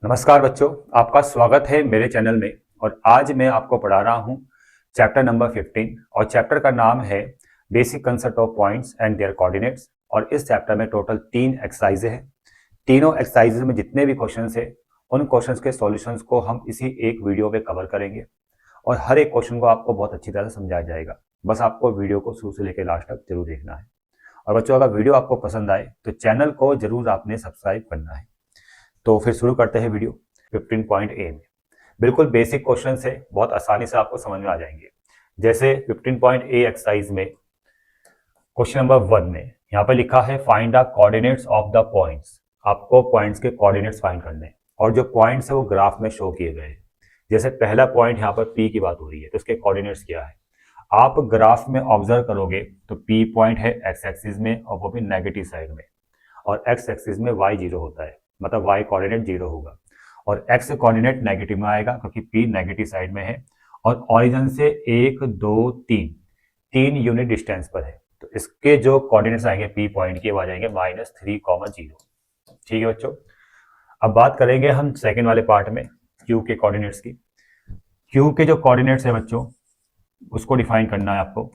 नमस्कार बच्चों, आपका स्वागत है मेरे चैनल में। और आज मैं आपको पढ़ा रहा हूँ चैप्टर नंबर 15 और चैप्टर का नाम है basic concept of points and their coordinates. और इस चैप्टर में टोटल 3 एक्सरसाइजेज हैं। तीनों एक्सरसाइजेज में जितने भी क्वेश्चंस हैं उन क्वेश्चंस के सॉल्यूशंस को हम इसी एक वीडियो में कवर करेंगे और हर एक क्वेश्चन को आपको बहुत अच्छी तरह से समझाया जाएगा। बस आपको वीडियो को शुरू से लेकर लास्ट तक जरूर देखना है। और बच्चों, अगर वीडियो आपको पसंद आए तो चैनल को जरूर आपने सब्सक्राइब करना है। तो फिर शुरू करते हैं वीडियो 15.a में। बिल्कुल बेसिक क्वेश्चन है, बहुत आसानी से आपको समझ में आ जाएंगे। जैसे 15.a एक्सरसाइज में क्वेश्चन नंबर 1 में यहाँ पे लिखा है find the coordinates of the points. आपको पॉइंट्स के कोऑर्डिनेट्स फाइंड करने हैं और जो पॉइंट्स है वो ग्राफ में शो किए गए हैं। जैसे पहला पॉइंट यहाँ पर P की बात हो रही है तो उसके कोऑर्डिनेट्स क्या है। आप ग्राफ में ऑब्जर्व करोगे तो P पॉइंट है एक्स एक्सिस में और वो भी नेगेटिव साइड में, और एक्स एक्सिस में y 0 होता है, मतलब y कोऑर्डिनेट 0 होगा और x कोऑर्डिनेट नेगेटिव में आएगा क्योंकि P नेगेटिव साइड में है और ऑरिजिन से 1 2 3 यूनिट डिस्टेंस पर है। तो इसके जो कोऑर्डिनेट्स आएंगे P पॉइंट के वो आ जाएंगे -3, 0। ठीक है बच्चों, अब बात करेंगे हम सेकेंड वाले पार्ट में Q के कोऑर्डिनेट्स की। Q के जो कोऑर्डिनेट्स है बच्चों उसको डिफाइन करना है आपको।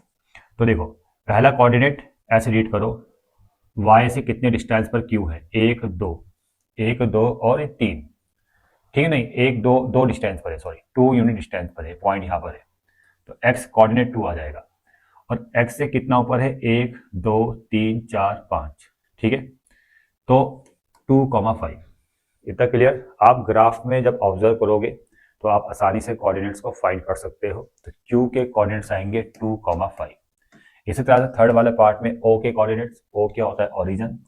तो देखो, पहला कोऑर्डिनेट ऐसे रीड करो, y से कितने डिस्टेंस पर Q है, 1 2 और 3। ठीक है, नहीं 1 2 2 डिस्टेंस पर है, सॉरी 2 यूनिट डिस्टेंस पर है, पॉइंट यहाँ पर है तो x कोऑर्डिनेट 2 आ जाएगा। और x से कितना ऊपर है, 1 2 3 4 5। ठीक है, तो 2,5 इतना क्लियर। आप ग्राफ में जब ऑब्जर्व करोगे तो आप आसानी से कोऑर्डिनेट्स को फाइंड कर सकते हो। तो Q के कोऑर्डिनेट्स आएंगे 2,5। इसी तरह से थर्ड वाले पार्ट में O के कोऑर्डिनेट्स, O क्या होता है, ओरिजिन,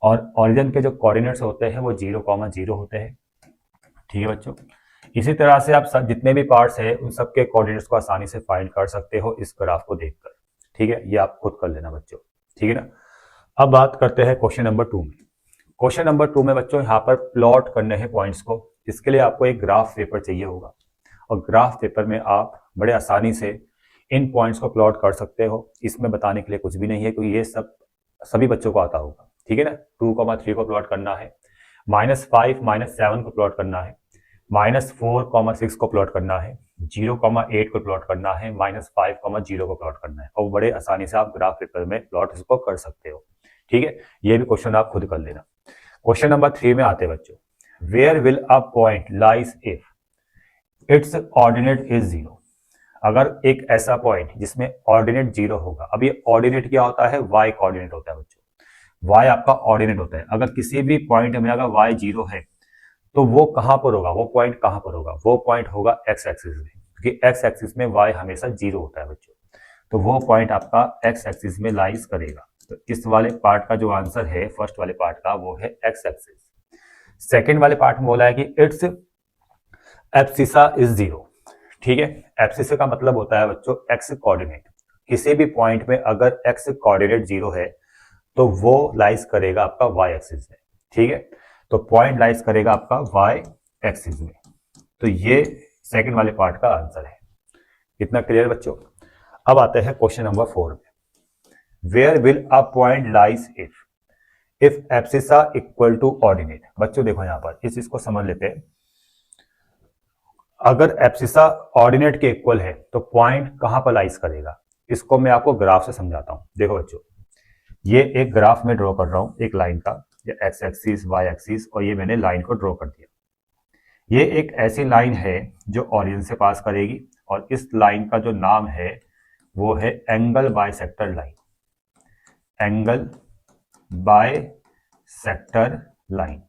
और ओरिजिन के जो कोऑर्डिनेट्स होते हैं वो 0,0 होते हैं। ठीक है बच्चों, इसी तरह से आप सब जितने भी पार्ट्स हैं उन सब के कोऑर्डिनेट्स को आसानी से फाइंड कर सकते हो इस ग्राफ को देखकर। ठीक है, ये आप खुद कर लेना बच्चों। ठीक है ना। अब बात करते हैं क्वेश्चन नंबर 2 में। क्वेश्चन नंबर 2 में बच्चों यहाँ पर प्लॉट करने हैं पॉइंट्स को। इसके लिए आपको एक ग्राफ पेपर चाहिए होगा और ग्राफ पेपर में आप बड़े आसानी से इन पॉइंट्स को प्लॉट कर सकते हो। इसमें बताने के लिए कुछ भी नहीं है क्योंकि ये सब सभी बच्चों को आता होगा। ठीक है ना। 2,3 को प्लॉट करना है, -5 -7 को प्लॉट करना है, -4,6 को प्लॉट करना है, 0,8 को प्लॉट करना है, -5,0 को प्लॉट करना है। और बड़े आसानी से आप ग्राफ पेपर में प्लॉट इसको कर सकते हो। ठीक है, ये भी क्वेश्चन आप खुद कर लेना। क्वेश्चन नंबर 3 में आते हैं बच्चों, where will a point lies if its ordinate is 0। अगर एक ऐसा पॉइंट जिसमें ऑर्डिनेट 0 होगा, अब ये ऑर्डिनेट क्या होता है, y कोऑर्डिनेट होता है बच्चों, y आपका ऑर्डिनेट होता है। अगर किसी भी पॉइंट में अगर y 0 है तो वो कहां पर होगा, वो पॉइंट कहां पर होगा, वो पॉइंट होगा x एक्सिस में, क्योंकि x एक्सिस में y हमेशा 0 होता है बच्चों। तो वो पॉइंट आपका x एक्सिस में लाइज करेगा। तो इस वाले पार्ट का जो आंसर है फर्स्ट वाले पार्ट का वो है x एक्सिस। सेकेंड वाले पार्ट में बोला है कि इट्स एब्सिसा इज 0। ठीक है, एब्सिसा का मतलब होता है बच्चों x कोऑर्डिनेट। किसी भी पॉइंट में अगर x कोऑर्डिनेट 0 है तो वो लाइज करेगा आपका y एक्सिस में। ठीक है, तो पॉइंट लाइज करेगा आपका y एक्सिस में। तो ये सेकंड वाले पार्ट का आंसर है। इतना क्लियर बच्चों। अब आते हैं क्वेश्चन नंबर 4 में, where will a point lies if abscissa equal to ordinate. बच्चों देखो यहाँ पर इस चीज को समझ लेते हैं। अगर एब्सिसा ऑर्डिनेट के इक्वल है तो पॉइंट कहां पर लाइज करेगा, इसको मैं आपको ग्राफ से समझाता हूं। देखो बच्चों, ये एक ग्राफ में ड्रॉ कर रहा हूं एक लाइन का, ये एक्स एक्सिस वाई एक्सिस, और ये मैंने लाइन को ड्रॉ कर दिया। ये एक ऐसी लाइन है जो ओरिजिन से पास करेगी और इस लाइन का जो नाम है वो है angle bisector line. Angle bisector line,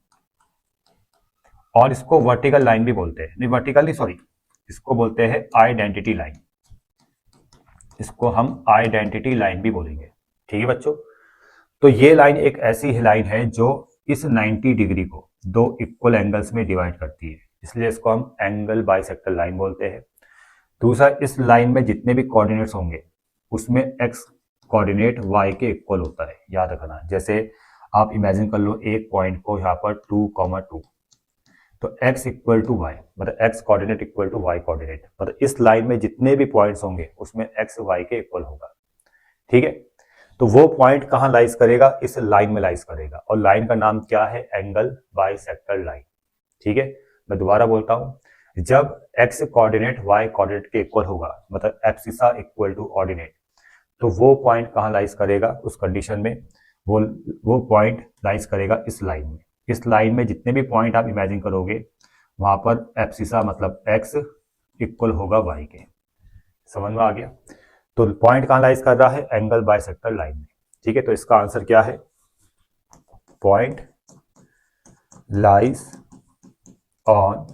और इसको वर्टिकल लाइन भी बोलते हैं, नहीं वर्टिकल नहीं सॉरी, इसको बोलते हैं आइडेंटिटी लाइन। इसको हम आइडेंटिटी लाइन भी बोलेंगे। ठीक है बच्चों, तो ये लाइन एक ऐसी लाइन है जो इस 90 डिग्री को दो इक्वल एंगल्स में डिवाइड करती है, इसलिए इसको हम एंगल बाइसेक्टर लाइन बोलते हैं। दूसरा, इस लाइन में जितने भी कोऑर्डिनेट्स होंगे उसमें x कोऑर्डिनेट y के इक्वल होता है, याद रखना। जैसे आप इमेजिन कर लो एक पॉइंट को यहाँ पर 2,2, तो x इक्वल टू वाई, मतलब x coordinate equal to y coordinate, मतलब इस लाइन में जितने भी पॉइंट्स होंगे उसमें x y के इक्वल होगा। ठीक है, तो वो पॉइंट कहां लाइज करेगा, इस लाइन में लाइज करेगा, और लाइन का नाम क्या है, एंगल बाइसेक्टर लाइन। ठीक है, मैं दोबारा बोलता हूँ, जब x कोऑर्डिनेट y कोऑर्डिनेट के इक्वल होगा, मतलब एब्सिसा इक्वल टू ऑर्डिनेट, तो वो पॉइंट कहाँ लाइज करेगा उस कंडीशन में, वो पॉइंट लाइज करेगा इस लाइन में। इस लाइन में जितने भी पॉइंट आप इमेजिन करोगे वहां पर एब्सिसा मतलब x इक्वल होगा y के। समझ में आ गया? तो पॉइंट कहाँ लाइज कर रहा है? एंगल बाइसेक्टर लाइन में। ठीक है, तो इसका आंसर क्या है? Point lies on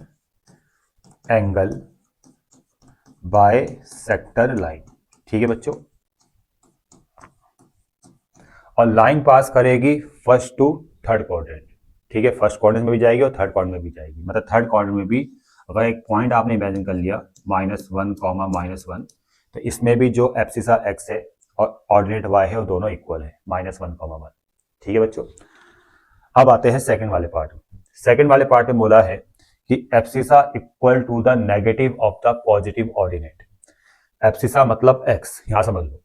angle bisector line. ठीक है बच्चों, और लाइन पास करेगी फर्स्ट टू थर्ड क्वाड्रेंट। ठीक है, फर्स्ट क्वाड्रेंट में भी जाएगी और थर्ड क्वाड्रेंट में भी जाएगी, मतलब थर्ड क्वाड्रेंट में भी अगर एक पॉइंट आपने इमेजिन कर लिया -1, -1, तो इसमें भी जो एब्सिसा x है और ऑर्डिनेट y है वो दोनों इक्वल है, -1, 1। ठीक है बच्चों, अब आते हैं सेकंड वाले पार्ट में। सेकंड वाले पार्ट में बोला है कि abscissa equal to the negative of the positive ordinate. Abscissa मतलब x, यहां समझ लो,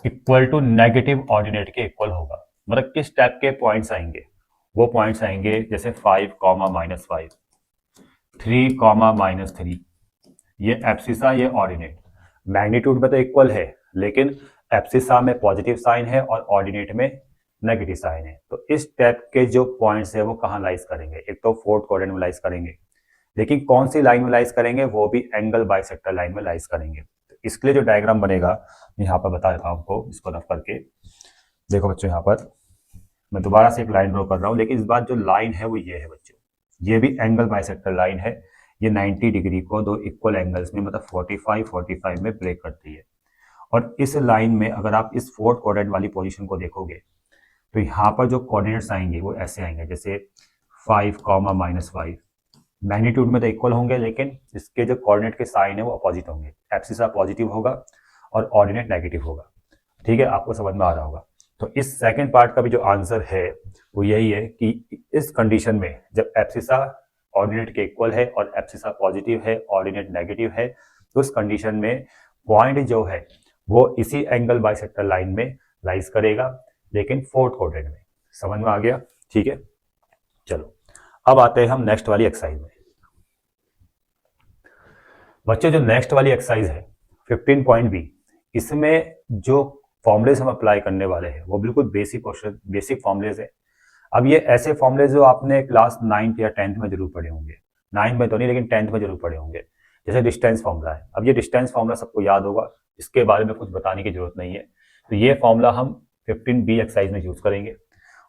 इक्वल टू नेगेटिव ऑर्डिनेट के इक्वल होगा। मतलब किस टाइप के पॉइंट्स आएंगे? वो पॉइंट्स आएंगे जैसे 5, -5, 3, -3। ये एब्सिसा, ये ऑर्डिनेट। मैग्नीट्यूड में तो इक्वल है, लेकिन एब्सिसा में पॉजिटिव साइन है और ऑर्डिनेट में नेगेटिव साइन है। तो इस टाइप के जो पॉइंट्स है वो कहाँ लाइज करेंगे? एक तो फोर्थ क्वाड्रेंट में लाइज करेंगे, लेकिन कौन सी लाइन में लाइज करेंगे? वो भी एंगल बाइसेक्टर लाइन में लाइज करेंगे। तो इसके लिए जो डायग्राम बनेगा मैं यहाँ पर बता देता हूँ आपको, इसको रफ करके देखो बच्चों। यहाँ पर मैं दोबारा से एक लाइन ड्रॉ कर रहा हूँ, लेकिन इस बार जो लाइन है वो ये है बच्चों, ये भी एंगल बाइसेक्टर लाइन है। ये 90 डिग्री को दो इक्वल एंगल्स में, मतलब 45 में ब्रेक करती है। और इस लाइन में अगर आप इस फोर्थ क्वाड्रेंट वाली पोजीशन को देखोगे तो यहाँ पर जो कोऑर्डिनेट्स आएंगे वो ऐसे आएंगे, जैसे 5, -5। मैग्नीट्यूड में तो इक्वल होंगे, लेकिन इसके जो कोऑर्डिनेट के साइन है वो अपोजिट होंगे। एब्सिसा पॉजिटिव होगा और ऑर्डिनेट नेगेटिव होगा। ठीक है, आपको समझ में आ रहा होगा। तो इस सेकंड पार्ट का भी जो आंसर है वो यही है कि इस कंडीशन में जब एब्सिसा ऑर्डिनेट के इक्वल है और एब्सिसा पॉजिटिव है, ऑर्डिनेट नेगेटिव है, तो उस कंडीशन में पॉइंट जो है वो इसी एंगल बाइसेक्टर लाइन में लाइज करेगा, लेकिन फोर्थ क्वाड्रेंट में। समझ में आ गया? ठीक है, चलो अब आते हैं हम नेक्स्ट वाली एक्सरसाइज में। बच्चे जो नेक्स्ट वाली एक्सरसाइज है 15.b, इसमें जो फॉर्मुलेज हम अप्लाई करने वाले हैं वो बिल्कुल बेसिक क्वेश्चन, बेसिक फॉर्मुलेज है। अब ये ऐसे फॉर्मुलेज जो आपने क्लास 9th या 10th में जरूर पढ़े होंगे, 9th में तो नहीं लेकिन 10th में जरूर पढ़े होंगे। जैसे डिस्टेंस फॉर्मूला है, अब ये डिस्टेंस फॉर्मूला सबको याद होगा, इसके बारे में कुछ बताने की जरूरत नहीं है। तो ये फॉर्मूला हम 15b एक्सरसाइज में यूज करेंगे।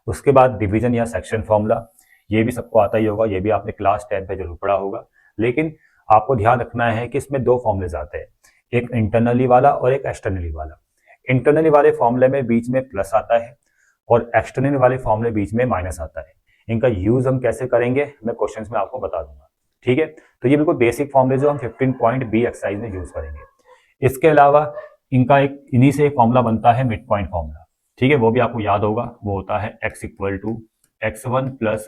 उसके बाद डिवीजन या सेक्शन फॉर्मूला, ये भी सबको आता ही होगा, ये भी आपने क्लास 10th में जरूर पढ़ा होगा। लेकिन आपको ध्यान रखना है कि इसमें दो फॉर्मूलेज आते हैं, एक इंटरनली वाला और एक एक्सटर्नली वाला। इंटरनली वाले फॉर्मूले में बीच में प्लस आता है और एक्सटर्नली वाले फॉर्मूले बीच में माइनस आता है। इनका यूज हम कैसे करेंगे मैं क्वेश्चंस में आपको बता दूंगा। ठीक है, तो ये बिल्कुल बेसिक फॉर्मूले जो हम 15.b एक्सरसाइज में यूज करेंगे। इसके अलावा इनका एक इन्हीं से एक फॉर्मूला बनता है मिड पॉइंट फॉर्मूला। ठीक है, वो भी आपको याद होगा, वो होता है x equal to x1 plus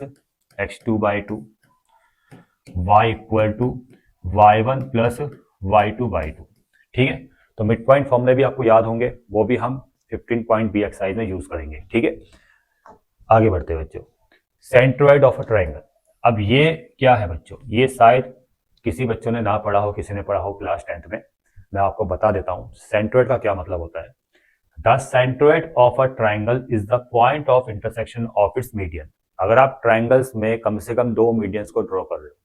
x2/2, y equal to y1 plus y2/2। ठीक है, तो मिड पॉइंट फॉर्मूले भी आपको याद होंगे, वो भी हम 15.b एक्सरसाइज में यूज करेंगे। ठीक है, आगे बढ़ते हैं बच्चों। सेंट्रोइड ऑफ अ ट्रायंगल, अब ये क्या है बच्चों? ये शायद किसी बच्चों ने ना पढ़ा हो, किसी ने पढ़ा हो क्लास 10th में, मैं आपको बता देता हूं सेंट्रोइड का क्या मतलब होता है। The centroid of a triangle is the point of intersection of its median. अगर आप ट्रायंगल्स में कम से कम दो मीडियंस को ड्रॉ कर रहे हो,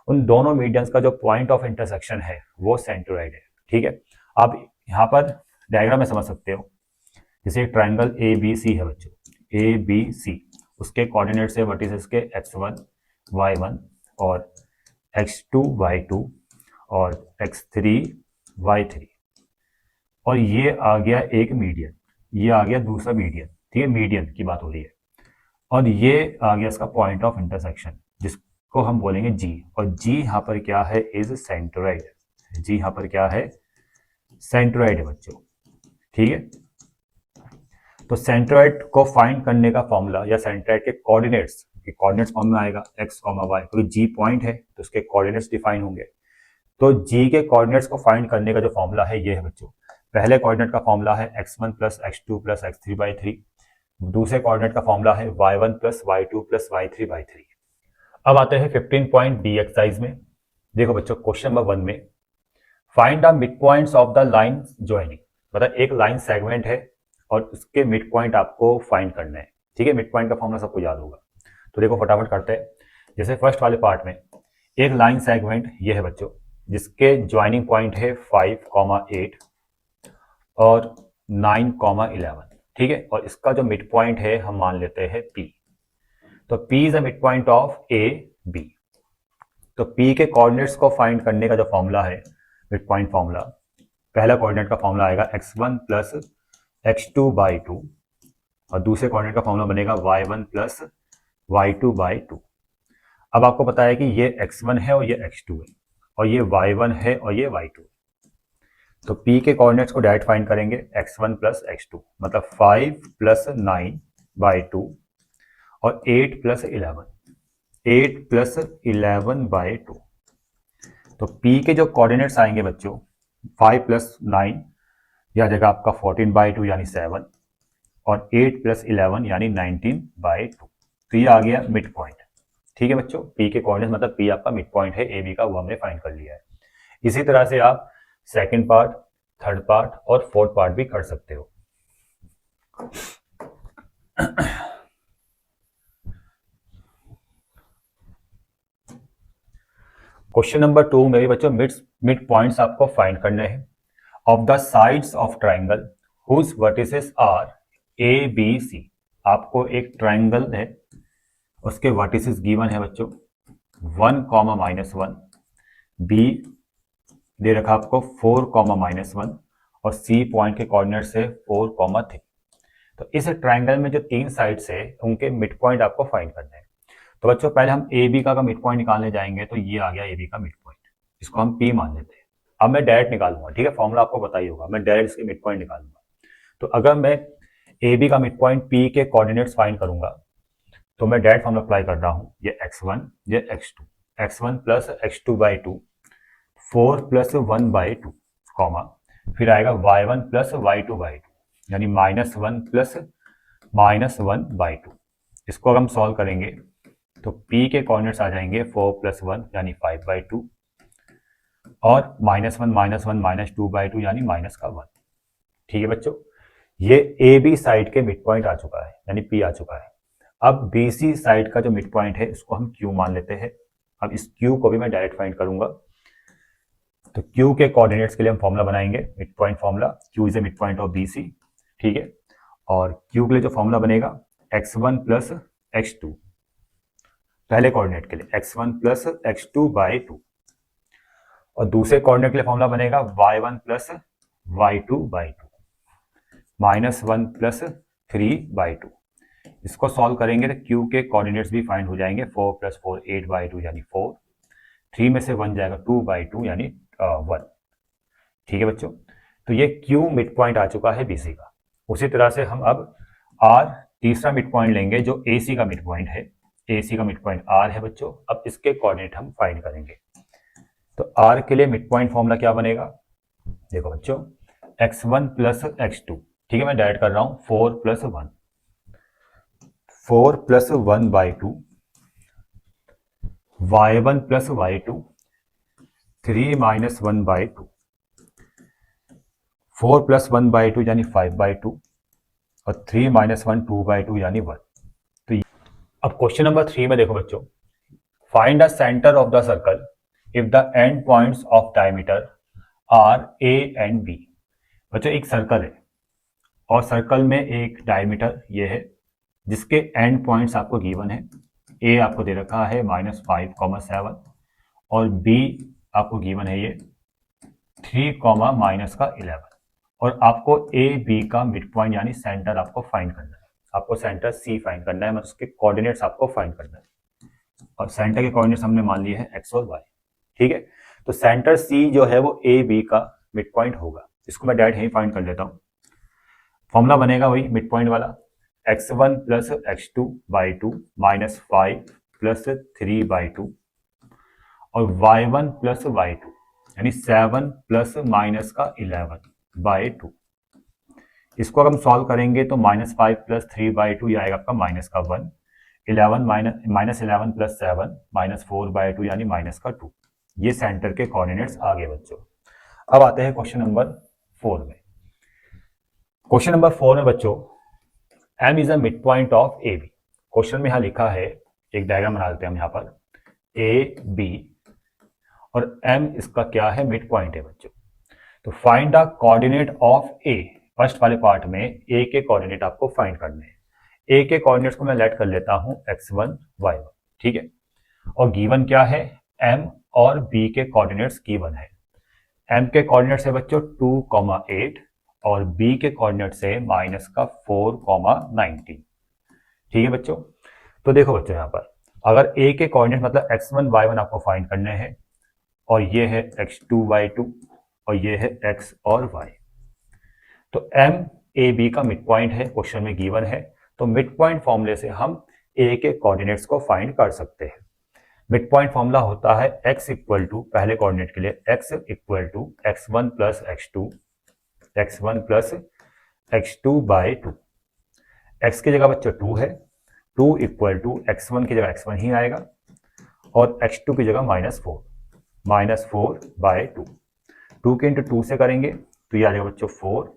उन दोनों मीडियंस का जो पॉइंट ऑफ इंटरसेक्शन है वो सेंट्रोइड है। ठीक है, आप यहाँ पर डायग्राम में समझ सकते हो, जैसे एक ट्रायंगल ABC है बच्चों, ABC, उसके कोऑर्डिनेट्स है वर्टिसेस इसके x1, y1 और x2, y2 और x3, y3, और ये आ गया एक मीडियन, ये आ गया दूसरा मीडियन। ठीक है, मीडियन की बात हो रही है, और ये आ गया इसका पॉइंट ऑफ इंटरसेक्शन जिसको हम बोलेंगे G, और G यहाँ पर क्या है? Is centroid. G यहाँ पर क्या है? सेंट्रोइड है बच्चों। ठीक है, तो सेंट्रोइड को फाइंड करने का फॉर्मूला या सेंट्रोइड के कोऑर्डिनेट्स फॉर्म में आएगा x, y, क्योंकि G पॉइंट है तो उसके कोऑर्डिनेट्स डिफाइन होंगे। तो G के कोऑर्डिनेट्स को फाइंड करने का जो फॉर्मूला है ये है बच्चों, पहले कोऑर्डिनेट का फॉर्मूला है x1 plus x2 plus x3/3, दूसरे कोऑर्डिनेट का फॉर्मूला है y1 plus y2 plus y3/3। अब आते हैं 15.b एक्सरसाइज में। देखो बच्चों, क्वेश्चन नंबर 1 में find the mid points of the line joining, मतलब एक लाइन सेगमेंट है और उसके मिड पॉइंट आपको फाइंड करना है। ठीक है, मिड पॉइंट का फॉर्मूला सबको याद होगा। तो देखो फटाफट करते हैं। जैसे फर्स्ट वाले पार्ट में एक लाइन सेगमेंट ये है बच्चों, जिसके ज्वाइनिंग पॉइंट है 5,8 और 9,11। ठीक है, और इसका जो मिड पॉइंट है हम मान लेते हैं P। तो P is the mid point of A B. तो P के कोऑर्डिनेट्स को फाइंड करने का जो फॉर्मूला है, मिड पॉइंट फॉर्मूला, पहला कोऑर्डिनेट का फॉर्मूला आएगा x1 प्लस x2 बाई 2 और दूसरे कोऑर्डिनेट का फॉर्मूला बनेगा y1 प्लस y2 बाई 2। अब आपको पता है कि ये x1 है और ये x2 है और ये y1 है और ये y2 है। तो P के कोऑर्डिनेट्स को डायरेक्ट फाइंड करेंगे, x1 प्लस x2 मतलब 5 प्लस 9 बाई 2 और 8 प्लस 11, 8 प्लस 11 बाई 2। तो P के जो कोऑर्डिनेट्स आएंगे बच्चों 5 प्लस 9 यह जगह आपका 14 बाई 2 यानी 7 और 8 प्लस 11 यानी 19 बाई 2। तो ये आ गया मिड पॉइंट। ठीक है बच्चों, P के कोऑर्डिनेट्स मतलब P आपका मिड पॉइंट है AB का, वो हमने फाइंड कर लिया है। इसी तरह से आप सेकंड पार्ट, थर्ड पार्ट और फोर्थ पार्ट भी कर सकते हो। क्वेश्चन नंबर 2 में भी बच्चों मिड पॉइंट्स आपको फाइंड करने हैं of the sides of triangle whose vertices are A B C. आपको एक ट्राइंगल है, उसके वर्टिसेस गिवन है बच्चों 1, -1, बी दे रखा आपको 4, -1 और सी पॉइंट के कोऑर्डिनेट्स है 4, 3। तो इस ट्राइंगल में जो तीन साइड्स है उनके मिड पॉइंट आपको फाइंड करना है। तो बच्चों पहले हम ए बी का मिड पॉइंट निकालने जाएंगे। तो ये आ गया ए बी का मिड पॉइंट, इसको हम पी मान लेते हैं। अब मैं डायरेक्ट निकालूंगा, ठीक है, फॉर्मूला आपको पता ही होगा, मैं डायरेक्ट इसके मिड पॉइंट निकालूंगा। तो अगर मैं ए बी का मिड पॉइंट पी के कोऑर्डिनेट्स फाइंड करूंगा तो मैं डायरेक्ट फॉर्मूला अप्लाई कर रहा हूँ, ये x1 ये x2, x1 plus x2 by 2, 4 plus 1 by 2, comma फिर आएगा y1 प्लस y2 बाई 2 यानी -1 प्लस -1 बाई 2। इसको अगर हम सॉल्व करेंगे तो p के कोऑर्डिनेट्स आ जाएंगे 4 प्लस 1 यानी 5 बाई 2 और -1 -2 बाई 2 यानी -1। ठीक है बच्चों, ये ए बी साइड के मिड पॉइंट आ चुका है यानी P आ चुका है। अब बी सी साइड का जो मिड पॉइंट है इसको हम Q मान लेते हैं। अब इस Q को भी मैं डायरेक्ट फाइंड करूंगा। तो Q के कोऑर्डिनेट्स के लिए हम फॉर्मूला बनाएंगे, mid point formula, Q is a mid point of B C. ठीक है, और Q के लिए जो फॉर्मूला बनेगा x1 प्लस x2, पहले कोऑर्डिनेट के लिए x1 प्लस x2 बाई 2 और दूसरे कोऑर्डिनेट के लिए फॉर्मूला बनेगा y1 plus y2 by 2 -1 plus 3 by 2। इसको सॉल्व करेंगे तो Q के कोऑर्डिनेट्स भी फाइंड हो जाएंगे, 4 प्लस 4 8 बाई 2 यानी 4, 3 में से 1 जाएगा 2 बाई 2 यानी 1। ठीक है बच्चों, तो ये Q मिड पॉइंट आ चुका है BC का। उसी तरह से हम अब R तीसरा मिड पॉइंट लेंगे जो AC का मिड पॉइंट है। AC का मिड पॉइंट R है बच्चों। अब इसके कोऑर्डिनेट हम फाइंड करेंगे। तो R के लिए मिड पॉइंट फॉर्मूला क्या बनेगा, देखो बच्चों x1 प्लस x2, ठीक है, मैं डायरेक्ट कर रहा हूं 4 plus 1, 4 plus 1 by 2, y1 plus y2, 3 minus 1 by 2, 4 plus 1 by 2 यानी 5 बाई 2 और 3 माइनस 1 2 बाई 2 यानी 1। तो अब क्वेश्चन नंबर 3 में देखो बच्चों, find the centre of the circle if the end points of diameter are A and B. बच्चों एक सर्कल है और सर्कल में एक डायमीटर ये है जिसके एंड पॉइंट्स आपको गिवन है। ए आपको दे रखा है -5, 7 और बी आपको गिवन है ये 3, -11 और आपको ए बी का मिड पॉइंट यानी सेंटर आपको फाइंड करना है। आपको सेंटर सी फाइंड करना है, मतलब उसके कोऑर्डिनेट्स आपको फाइंड करना है और सेंटर के कोऑर्डिनेट्स हमने मान लिए हैं एक्स और वाई। ठीक है, तो सेंटर सी जो है वो ए बी का मिड पॉइंट होगा। इसको मैं डायरेक्ट यहीं फाइंड कर लेता हूँ। फॉर्मूला बनेगा वही मिड पॉइंट वाला, x1 plus x2 by 2 -5 plus 3 by 2 और y1 प्लस y2 यानी 7 प्लस -11 बाई 2। इसको अगर हम सॉल्व करेंगे तो -5 प्लस 3 बाई 2 आएगा आपका -1। 11 माइनस 11 प्लस 7 -4/2 यानी -2। ये सेंटर के कोऑर्डिनेट्स आ गए बच्चों। अब आते हैं क्वेश्चन नंबर 4 में। क्वेश्चन नंबर 4 में बच्चों M is a mid point of A B. Question में यहाँ लिखा है, एक डायग्राम बना लेते हैं हम यहाँ पर, ए बी और M इसका क्या है, मिड पॉइंट है बच्चों। तो find the coordinate of A. First वाले पार्ट में ए के कोऑर्डिनेट आपको फाइंड करने हैं। ए के कोऑर्डिनेट्स को मैं लेट कर लेता हूं x1 y1, ठीक है। और गिवन क्या है, m और b के कोऑर्डिनेट्स गिवन है। m के कोऑर्डिनेट्स है बच्चों 2,8 और b के कोऑर्डिनेट्स है -4,19, ठीक है बच्चों। तो देखो बच्चों यहाँ पर अगर a के कोऑर्डिनेट मतलब x1 y1 आपको फाइंड करने हैं और ये है x2 y2 और ये है x और y, तो m a b का मिड पॉइंट है, क्वेश्चन में गिवन है। तो मिड पॉइंट फॉर्मूले से हम a के कोऑर्डिनेट्स को फाइंड कर सकते हैं। मिड पॉइंट फॉर्मूला होता है x इक्वल टू, पहले कोऑर्डिनेट के लिए x equal to x1 plus x2 by 2। x की जगह बच्चों 2 है, 2 इक्वल टू x1 की जगह x1 ही आएगा और x2 की जगह -4/2। 2 के इंटू 2 से करेंगे तो ये आ जाएगा बच्चों 4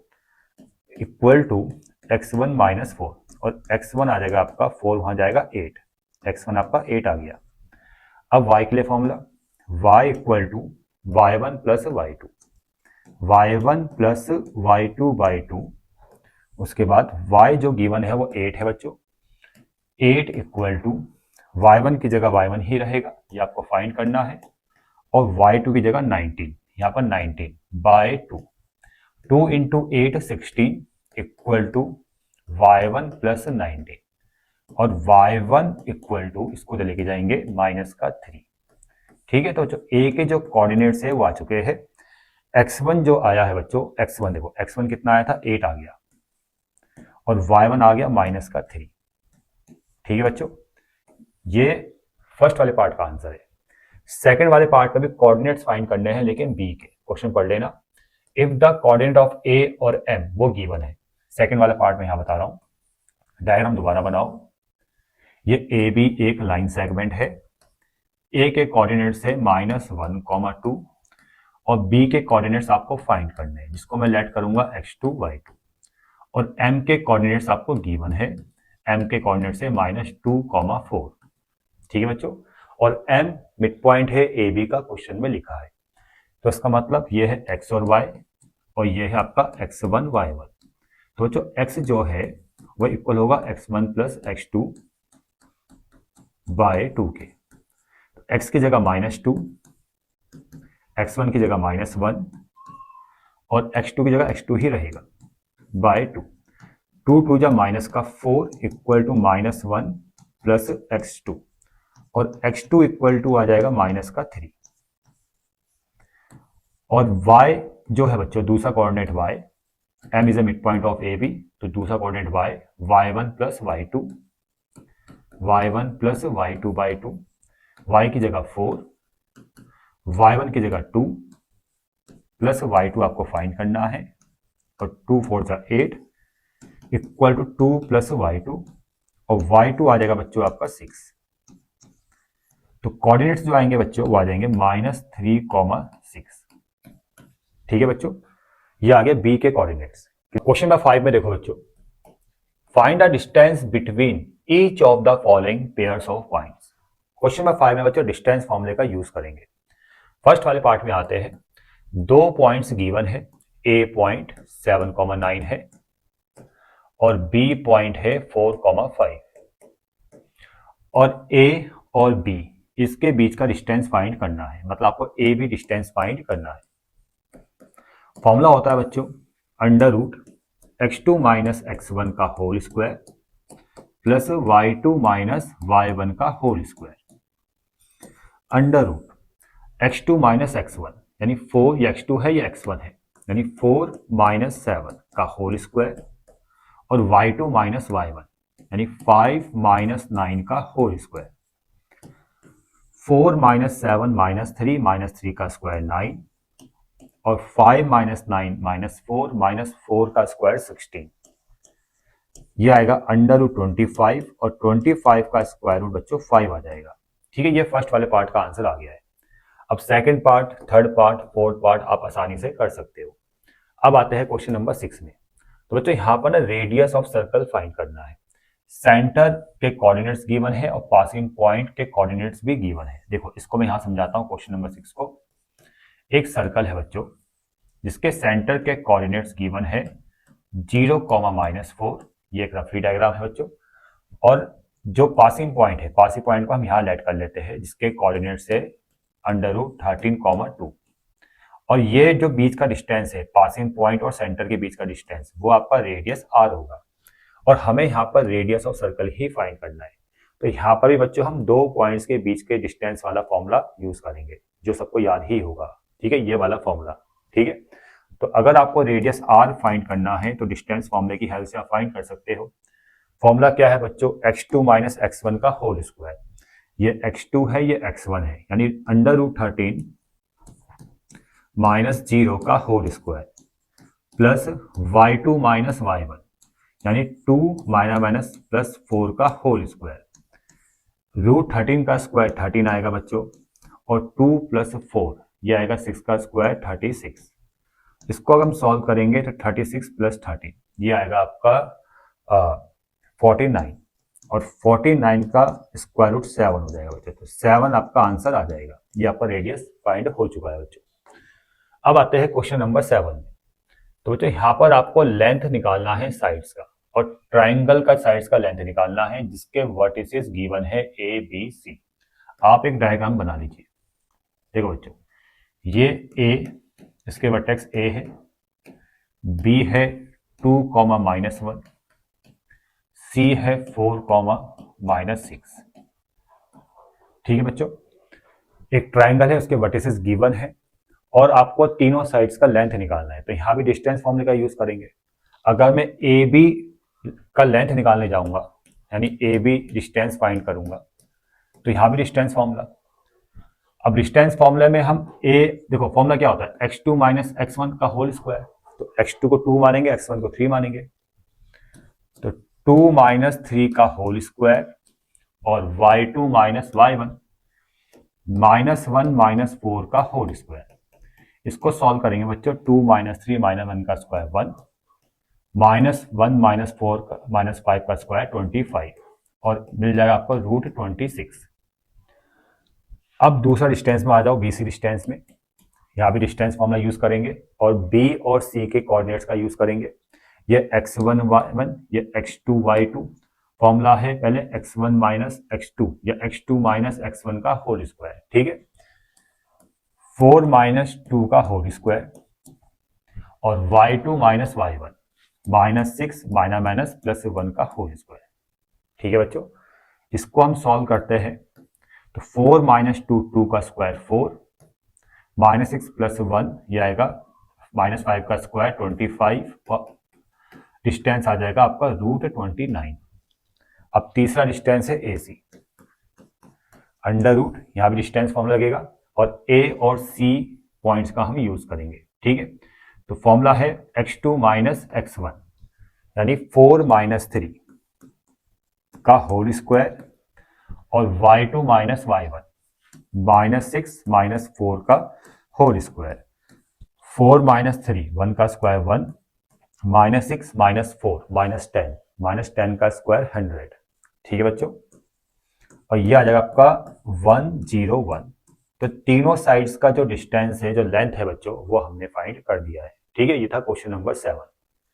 इक्वल टू x1 -4 और x1 आ जाएगा आपका 4, वहां जाएगा 8, x1 आपका 8 आ गया। अब y के लिए formula y equal to y1 plus y2 उसके बाद y जो गिवन है वो 8 है बच्चों। 8 इक्वल टू y1 की जगह y1 ही रहेगा, ये आपको फाइंड करना है, और y2 की जगह 19, यहाँ पर 19/2। 2 into 8 16 equal to y1 plus 19 और y1 इक्वल टू इसको लेके जाएंगे -3, ठीक है। तो जो a के जो कोऑर्डिनेट्स है वो आ चुके हैं। x1 जो आया है बच्चों, x1 देखो, x1 कितना आया था, 8 आ गया और y1 आ गया -3, ठीक है बच्चों। ये फर्स्ट वाले पार्ट का आंसर है। सेकंड वाले पार्ट में भी कोऑर्डिनेट्स फाइंड करने हैं, लेकिन b के। क्वेश्चन पढ़ लेना, if the coordinate of a और m वो गिवन है। सेकंड वाले पार्ट में यहां बता रहा हूं, डायग्राम दोबारा बनाओ। ये ए बी एक लाइन सेगमेंट है। ए के कोऑर्डिनेट्स है -1,2 और बी के कोऑर्डिनेट्स आपको फाइंड करने हैं, जिसको मैं लेट करूंगा x2 y2, और m के कोऑर्डिनेट्स आपको गिवन है। m के कोऑर्डिनेट्स है -2,4, ठीक है बच्चों। और m मिड पॉइंट है ए बी का, क्वेश्चन में लिखा है। तो इसका मतलब ये है x और y और ये है आपका x1 y1। तो जो x जो है वो इक्वल होगा x1 प्लस x2 बाय 2 के। तो x की जगह -2, x1 की जगह -1 और x2 की जगह x2 ही रहेगा बाय 2। 2 जा -4 इक्वल टू -1 प्लस x2 और x2 इक्वल टू आ जाएगा -3। और y जो है बच्चों दूसरा coordinate y, m is a mid point of A B, तो दूसरा coordinate y1 plus y2/2, y की जगह 4, y1 की जगह 2 प्लस y2 आपको फाइंड करना है, तो 2 4 जा 8 इक्वल टू 2 प्लस y2 और y2 आ जाएगा बच्चों आपका 6। तो कोऑर्डिनेट्स जो आएंगे बच्चों वो आ जाएंगे -3,6, ठीक है बच्चों। ये आ गया बी के कोऑर्डिनेट्स। क्वेश्चन नंबर 5 में देखो बच्चों, find the distance between each of the following pairs of points. Question number 5 में बच्चों डिस्टेंस फॉर्मूले का यूज करेंगे। फर्स्ट वाले पार्ट में आते हैं, 2 पॉइंट्स गिवन है, ए पॉइंट 7,9 है और बी पॉइंट है 4,5 और ए और बी इसके बीच का डिस्टेंस फाइंड करना है, मतलब आपको ए बी डिस्टेंस फाइंड करना है। फॉर्मूला होता है बच्चों √x2 माइनस x1 का whole square plus y2 minus y1 का whole square √x2 minus x1 यानी 4, ये x2 है, ये x1 है, यानी 4 माइनस 7 का होल स्क्वायर और y2 माइनस y1 यानी 5 माइनस 9 का होल स्क्वायर। 4 माइनस 7 -3 का स्क्वायर 9 और 5 माइनस 9 -4 का स्क्वायर 16। ये आएगा √25 और 25 का स्क्वायर रूट बच्चों 5 आ जाएगा। ठीक है, ये फर्स्ट वाले पार्ट का आंसर आ गया है। अब second part, third part, fourth part आप आसानी से कर सकते हो। अब आते हैं क्वेश्चन नंबर 6 में। तो बच्चों यहाँ पर ना रेडियस ऑफ सर्कल फाइंड करना है। सेंटर के कोऑर्डिनेट्स गिवन है और पासिंग पॉइंट के कोऑर्डिनेट्स भी गिवन है। देखो इसको मैं यहाँ समझाता हूँ। क्वेश्चन नंबर 6 को, एक सर्कल है बच्चों जिसके सेंटर के कोऑर्डिनेट्स गिवन है 0, -4, ये एक रफली डायग्राम है बच्चों। और जो पासिंग पॉइंट है, पासिंग पॉइंट को हम यहाँ लेट कर लेते हैं जिसके कोऑर्डिनेट्स है √13, 2। और ये जो बीच का डिस्टेंस है, पासिंग पॉइंट और सेंटर के बीच का डिस्टेंस, वो आपका रेडियस r होगा। और हमें यहाँ पर radius of circle he find करना है। तो यहाँ पर भी बच्चों हम दो पॉइंट्स के बीच के डिस्टेंस वाला फॉर्मूला यूज करेंगे जो सबको याद ही होगा। ठीक है, ये वाला फॉर्मूला। ठीक है, तो अगर आपको रेडियस r फाइंड करना है तो डिस्टेंस फॉर्मूले की हेल्प से आप फाइंड कर सकते हो। फॉर्मूला क्या है बच्चों? x2 - x1 का होल स्क्वायर। ये x2 है, ये x1 है, यानी √13 -0 का whole square plus y2 - y1 यानी 2 -+4 का होल स्क्वायर। √13 का स्क्वायर 13 आएगा बच्चों, और 2 + 4 ये आएगा 6 का स्क्वायर 36। इसको अगर हम सॉल्व करेंगे तो 36 + 13 ये आएगा आपका 49, और 49 का स्क्वायर रूट 7 हो जाएगा बच्चों। तो 7 आपका आंसर आ जाएगा। ये आपका रेडियस फाइंड हो चुका है बच्चों। अब आते हैं क्वेश्चन नंबर 7 में। तो बच्चों यहाँ पर आपको लेंथ निकालना है साइड्स का, और ट्राइंगल का साइड्स का लेंथ निकालना है जिसके वर्टिसेस गिवन है A, B, C। आप एक डायग्राम बना लीजिए। देखो बच्चों, ये A, इसके वर्टेक्स A है, B है 2, -1, C है 4, -6। ठीक है बच्चों, एक ट्राइंगल है, उसके वर्टिसेस गिवन है और आपको तीनों साइड्स का लेंथ निकालना है। तो यहाँ भी डिस्टेंस फॉर्मूले का यूज करेंगे। अगर मैं ए बी का लेंथ निकालने जाऊंगा, यानी ए बी डिस्टेंस फाइंड करूंगा, तो यहाँ भी डिस्टेंस फॉर्मूला। अब डिस्टेंस फॉर्मूले में हम देखो फॉर्मूला क्या होता है? x2 - x1 का होल स्क्वायर। तो x2 को 2 मानेंगे, x1 को 3 मानेंगे, तो 2 - 3 का होल स्क्वायर और y2 - y1 -1 - 4 का होल स्क्वायर। इसको सॉल्व करेंगे बच्चों। 2 - 3 - 1 का स्क्वायर 1, -1 - 4 -5 का स्क्वायर 25, और मिल जाएगा आपको √26। अब दूसरा डिस्टेंस में आ जाओ, BC डिस्टेंस में। यहाँ भी डिस्टेंस फॉर्मूला यूज करेंगे और B और C के कोऑर्डिनेट्स का यूज करेंगे। ये x1 y1, ये x2 y2। फॉर्मूला है पहले x1 - x2 या x2 - x1 का होल स्क्वायर। ठीक है, 4 - 2 का होल स्क्वायर और y2 - y1 -6 -+1 का होल स्क्वायर। ठीक है बच्चों, इसको हम सॉल्व करते हैं। तो 4 - 2 2 का स्क्वायर 4, -6 + 1 ये आएगा -5 का स्क्वायर 25, और डिस्टेंस आ जाएगा आपका √29। अब तीसरा डिस्टेंस है AC, अंडर रूट, यहाँ भी डिस्टेंस फॉर्मूला लगेगा और A और C पॉइंट्स का हम यूज करेंगे। ठीक है, तो फॉर्मूला है x2 - x1 यानी 4 - 3 का होल स्क्वायर और y2 - y1 -6 -4 का होल स्क्वायर। 4 - 3 1 का स्क्वायर 1, -6 -4 -10 का स्क्वायर 100। ठीक है बच्चों, और ये आ जाएगा आपका 101। तो तीनों साइड्स का जो डिस्टेंस है, जो लेंथ है बच्चों, वो हमने फाइंड कर दिया है। ठीक है, ये था क्वेश्चन नंबर 7।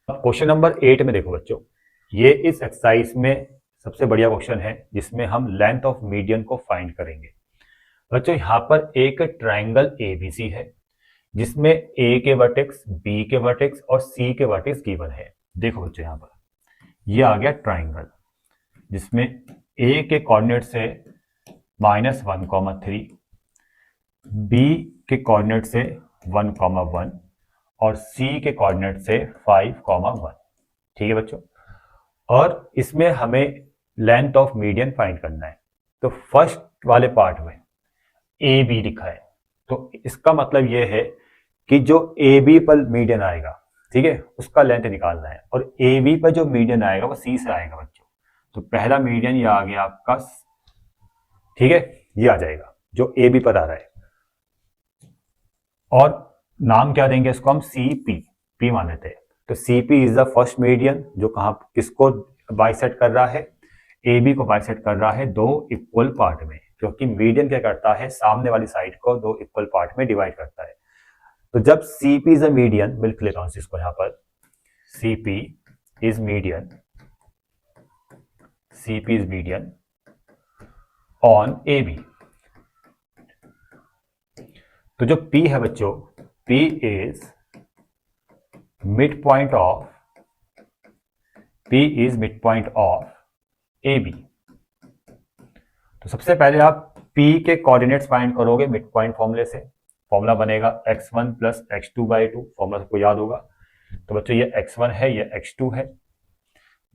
अब क्वेश्चन नंबर 8 में देखो बच्चों, ये इस एक्सरसाइज में सबसे बढ़िया क्वेश्चन है जिसमें हम लेंथ ऑफ मीडियन को फाइंड करेंगे। बच्चों यहाँ पर एक ट्राइंगल ABC है जिसमें A के वर्टेक्स, B के वर्टेक्स और C के वर्टेक्स गिवन है। देखो बच्चों यहाँ पर ये आ गया ट्राइंगल जिसमें A के कोऑर्डिनेट से -1, 3, B के कोऑर्डिनेट से 1, 1 और C के कोऑर्डिनेट से 5, 1। ठीक है बच्चों, और इसमें हमें लेंथ ऑफ मीडियन फाइंड करना है। तो फर्स्ट वाले पार्ट में AB लिखा है, तो इसका मतलब यह है कि जो AB पर मीडियन आएगा, ठीक है, उसका लेंथ निकालना है। और ए बी पर जो मीडियन आएगा वो सी से आएगा बच्चों। तो पहला मीडियन ये आ गया आपका, ठीक है, ये आ जाएगा जो ए बी पर आ रहा है। और नाम क्या देंगे इसको हम, सी पी मान लेते हैं। तो C P is the first median जो कहाँ किसको बाइसेक्ट कर रहा है, ए बी को बाइसेक्ट कर रहा है दो इक्वल पार्ट में, क्योंकि मीडियन क्या करता है, सामने वाली साइड को दो इक्वल पार्ट में डिवाइड करता है। तो जब C P is a median, मैं लिख लेता हूं इसको यहां पर, C P is median, C P is median on A B. तो जो P है बच्चों, P is mid point of, P is mid point of A B. तो सबसे पहले आप P के कोऑर्डिनेट्स फाइंड करोगे मिड पॉइंट फॉर्मूले से। फॉर्मूला बनेगा x1 plus x2 by 2, formula सबको याद होगा। तो बच्चों ये x1 है, ये x2 है,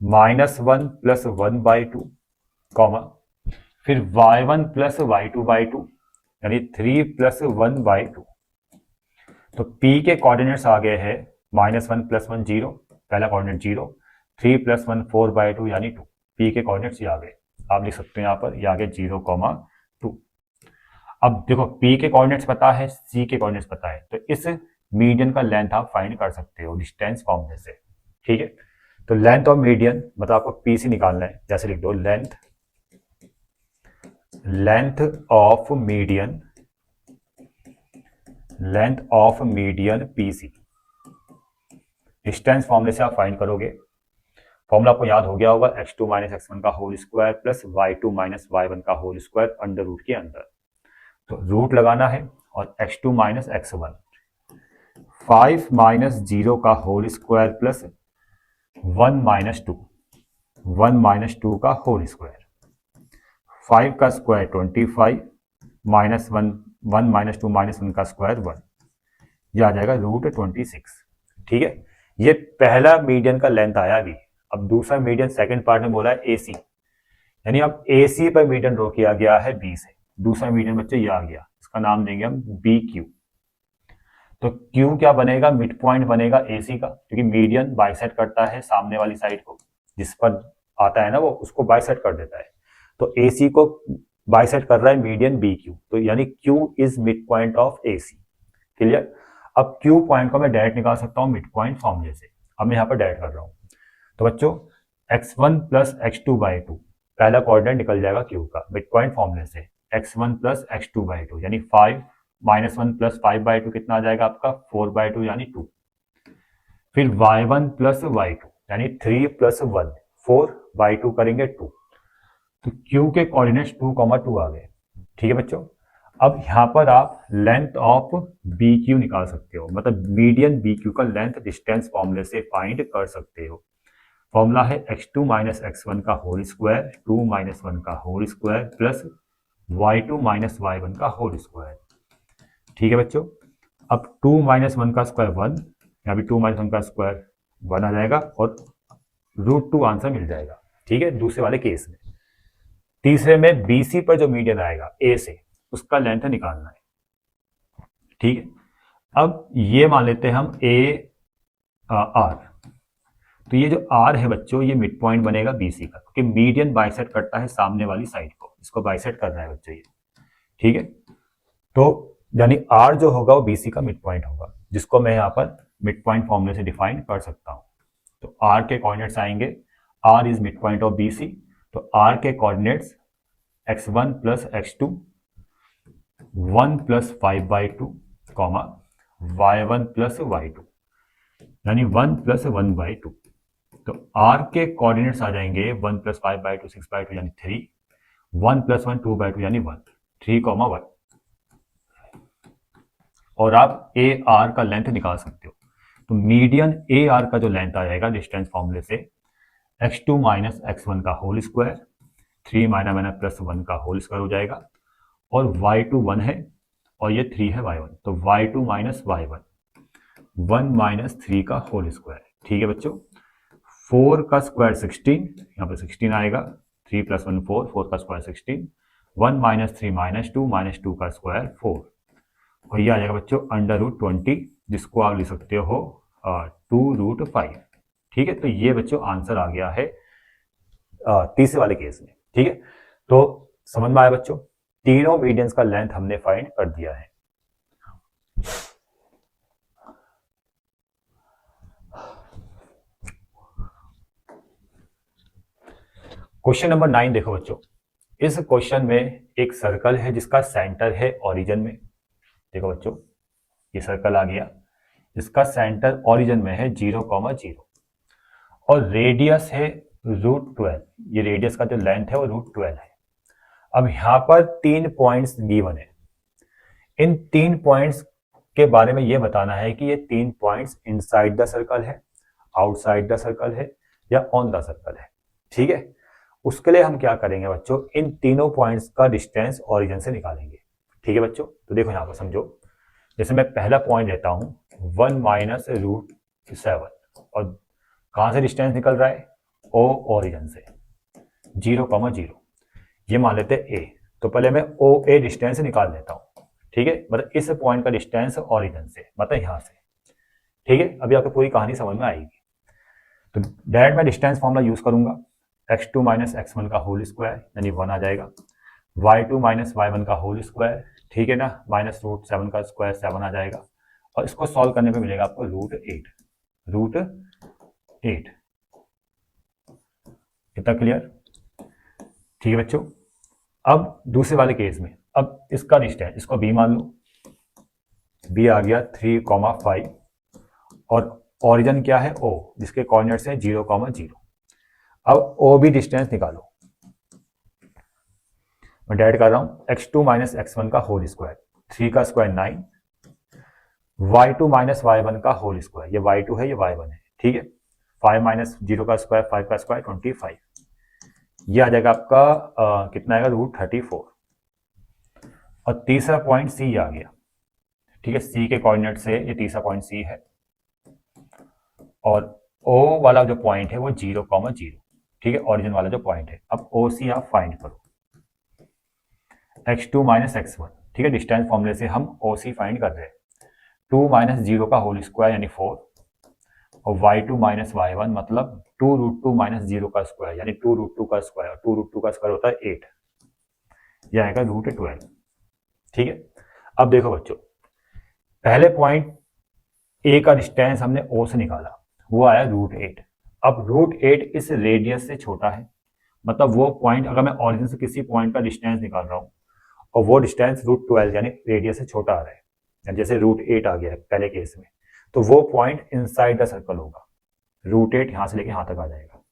-1 प्लस 1 बाई 2, कॉमा, फिर y1 प्लस y2 बाई 2, यानी 3 प्लस 1 बाई 2। तो P के कोऑर्डिनेट्स आ गए हैं -1 प्लस 1 0, पहला कोऑर्डिनेट 0, 3 प्लस 1 4 बाई 2 यानी 2। P के कोऑर्डिनेट्स ये आ गए, आप लिख सकते हो यहाँ पर, ये आ गए 0,2। अब देखो P के कोऑर्डिनेट्स पता है, C के कोऑर्डिनेट्स पता है, तो इस मीडियन का लेंथ आप फाइंड कर सकते हो डिस्टेंस फॉर्मूले से, ठीक है। तो लेंथ ऑफ मीडियन मतलब आपको PC निकालना है, जैसे लिख दो length of median, length of median PC distance फॉर्मूले से आप फाइंड करोगे। फॉर्मूला आपको याद हो गया होगा, x2 माइनस x1 का whole square plus y2 minus y1 का होल स्क्वायर अंडर रूट के अंदर। तो रूट लगाना है, और x2 माइनस x1, 5 माइनस 0 का whole square plus 1 minus 2, 1 minus 2 का होल स्क्वायर, 5 का स्क्वायर 25, माइनस 1, 1 माइनस 2 माइनस 1 का स्क्वायर 1, यह आ जाएगा √26, ठीक है। ये पहला मीडियन का लेंथ आया अभी। अब दूसरा मीडियन सेकंड पार्ट में बोला है AC, यानी अब AC पर मीडियन ड्रॉ किया गया है B से। दूसरा मीडियन बच्चे ये आ गया, इसका नाम देंगे हम BQ। तो Q क्या बनेगा, मिड पॉइंट बनेगा AC का, क्योंकि मीडियन बाइसेक्ट करता है सामने वाली साइड को, जिस पर आता है ना वो उसको बाइसेक्ट कर देता है। तो AC को बाइसेक्ट कर रहा है मीडियन BQ, तो यानी Q is mid point of AC। Clear. अब Q पॉइंट को मैं डायरेक्ट निकाल सकता हूं मिड पॉइंट फॉर्मूले से। अब मैं यहाँ पर डायरेक्ट कर रहा हूं। तो बच्चों x1 प्लस x2 बाई 2, पहला कोऑर्डिनेट निकल जाएगा Q का मिड पॉइंट फॉर्मूले से, x1 प्लस x2 बाई 2 यानी 5 माइनस 1 प्लस 5 बाई 2 कितना आ जाएगा आपका, 4 बाई 2 यानी 2। फिर y1 प्लस y2 यानी 3 प्लस 1, 4 बाई 2 करेंगे 2। तो Q के कोऑर्डिनेट्स 2,2 आ गए, ठीक है बच्चों। अब यहाँ पर आप लेंथ ऑफ BQ निकाल सकते हो, मतलब मीडियन BQ का लेंथ डिस्टेंस फॉर्मूले से फाइंड कर सकते हो। फॉर्मूला है x2 माइनस x1 का होल स्क्वायर, 2 माइनस 1 का whole square plus y2 minus y1 का होल स्क्वायर, ठीक है बच्चों। अब 2 माइनस 1 का स्क्वायर 1, यहाँ भी 2 माइनस 1 का स्क्वायर 1 आ जाएगा, और √2 आंसर मिल जाएगा, ठीक है, दूसरे वाले केस में। तीसरे में BC पर जो मीडियन आएगा A से, उसका लेंथ निकालना है, ठीक है। अब ये मान लेते हैं हम AR। तो ये जो R है बच्चों, ये मिड पॉइंट बनेगा BC का, क्योंकि मीडियन बाइसेक्ट करता है सामने वाली साइड को, इसको बाइसेक्ट कर रहा है बच्चों ये, ठीक है। तो यानी R जो होगा वो BC का मिड पॉइंट होगा, जिसको मैं यहाँ पर मिड पॉइंट फॉर्मूले से डिफाइन कर सकता हूँ। तो R के कोऑर्डिनेट्स आएंगे, R is mid point of BC। तो R के coordinates x1 plus x2, 1 plus 5 by 2, comma y1 plus y2 यानी 1 प्लस 1 बाई 2। तो R के कोऑर्डिनेट्स आ जाएंगे 1 प्लस 5 बाई 2, 6 बाई 2 यानी 3, 1 प्लस 1 2 बाई 2 यानी 1, 3,1। और आप AR का लेंथ निकाल सकते हो। तो मीडियन AR का जो लेंथ आ जाएगा डिस्टेंस फॉर्मूले से, x2 माइनस x1 का whole square, 3 minus minus plus 1 का होल स्क्वायर हो जाएगा, और y2 1 है और ये 3 है y1, तो y2 माइनस y1, 1 माइनस 3 का होल स्क्वायर, ठीक है बच्चों। 4 का स्क्वायर 16, यहाँ पर 16 आएगा, 3 प्लस 1 4, 4 का स्क्वायर 16, 1 माइनस 3 माइनस 2 का स्क्वायर 4, और ये आ जाएगा बच्चों √20, जिसको आप लिख सकते हो 2√5। ठीक है, तो ये बच्चों आंसर आ गया है तीसरे वाले केस में। ठीक है, तो समझ में आया बच्चों, तीनों मीडियंस का लेंथ हमने फाइंड कर दिया है। क्वेश्चन नंबर 9 देखो बच्चों, इस क्वेश्चन में एक सर्कल है जिसका सेंटर है ओरिजिन में। देखो बच्चों, ये सर्कल आ गया, इसका सेंटर ओरिजिन में है 0,0 और रेडियस है √12। ये रेडियस का जो लेंथ है वो √12 है। अब यहां पर 3 पॉइंट्स गिवन है। इन 3 पॉइंट्स के बारे में ये बताना है कि ये 3 पॉइंट्स इनसाइड द सर्कल है, आउटसाइड द सर्कल है या ऑन द सर्कल है। ठीक है, उसके लिए हम क्या करेंगे बच्चों, इन तीनों पॉइंट्स का डिस्टेंस ओरिजिन से निकालेंगे। ठीक है बच्चों, तो देखो यहां पर समझो, जैसे मैं पहला पॉइंट लेता हूं 1 माइनस √7 और कहां से डिस्टेंस निकल रहा है, ओ ओरिजिन से 0,0। ये मान लेते हैं ए, तो पहले मैं ओ ए डिस्टेंस निकाल लेता हूं। ठीक है, मतलब इस पॉइंट का डिस्टेंस ओरिजिन से, मतलब यहां से। ठीक है, अभी आपको पूरी कहानी समझ में आएगी। तो डायरेक्ट मैं डिस्टेंस फॉर्मूला यूज करूंगा, x2 माइनस x1 का होल स्क्वायर यानी 1 आ जाएगा, y2 माइनस y1 का होल स्क्वायर, ठीक है ना, माइनस √7 का स्क्वायर 7 आ जाएगा, और इसको सॉल्व करने पे मिलेगा आपको √8। कितना क्लियर? ठीक है बच्चों, अब दूसरे वाले केस में, अब इसका डिस्टेंस, इसको b मान लो, b आ गया 3,5 और ओरिजिन क्या है o, जिसके कोऑर्डिनेट्स है 0,0। अब o भी डिस्टेंस निकालो, मैं डायरेक्ट कर रहा हूं, x2 माइनस x1 का होल स्क्वायर, 3 का स्क्वायर 9, y2 माइनस y1 का होल स्क्वायर, ये y2 है ये y1 है। ठीक है, 5 माइनस 0 का स्क्वायर 5 का स्क्वायर 25, ये आ जाएगा आपका कितना आएगा √34। और तीसरा पॉइंट सी आ गया। ठीक है, सी के कोऑर्डिनेट से ये तीसरा पॉइंट सी है और ओ वाला जो पॉइंट है वो 0,0। ठीक है, ओरिजिन वाला जो पॉइंट है। अब ओ सी आप फाइंड करो, x2 माइनस x1। ठीक है, डिस्टेंस फॉर्मूले से हम ओ सी फाइंड कर रहे हैं, 2 माइनस 0 का होल स्क्वायर यानी 4 और y2 माइनस y1 मतलब 2√2 माइनस 0 का स्क्वायर यानी 2√2 का स्क्वायर, 2√2 का स्क्वायर होता है 8, यह आएगा √12। ठीक है, अब देखो बच्चों, पहले पॉइंट ए का डिस्टेंस हमने ओ से निकाला, वो आया √8। अब √8 इस रेडियस से छोटा है, मतलब वो पॉइंट, अगर मैं ओरिजिन से किसी पॉइंट का डिस्टेंस निकाल रहा हूं और वो डिस्टेंस √12 यानी रेडियस से छोटा आ रहा है, जैसे √8 आ गया है पहले केस में, तो वो पॉइंट इनसाइड द सर्कल होगा। √8 यहां से लेके यहां तक आ जाएगा।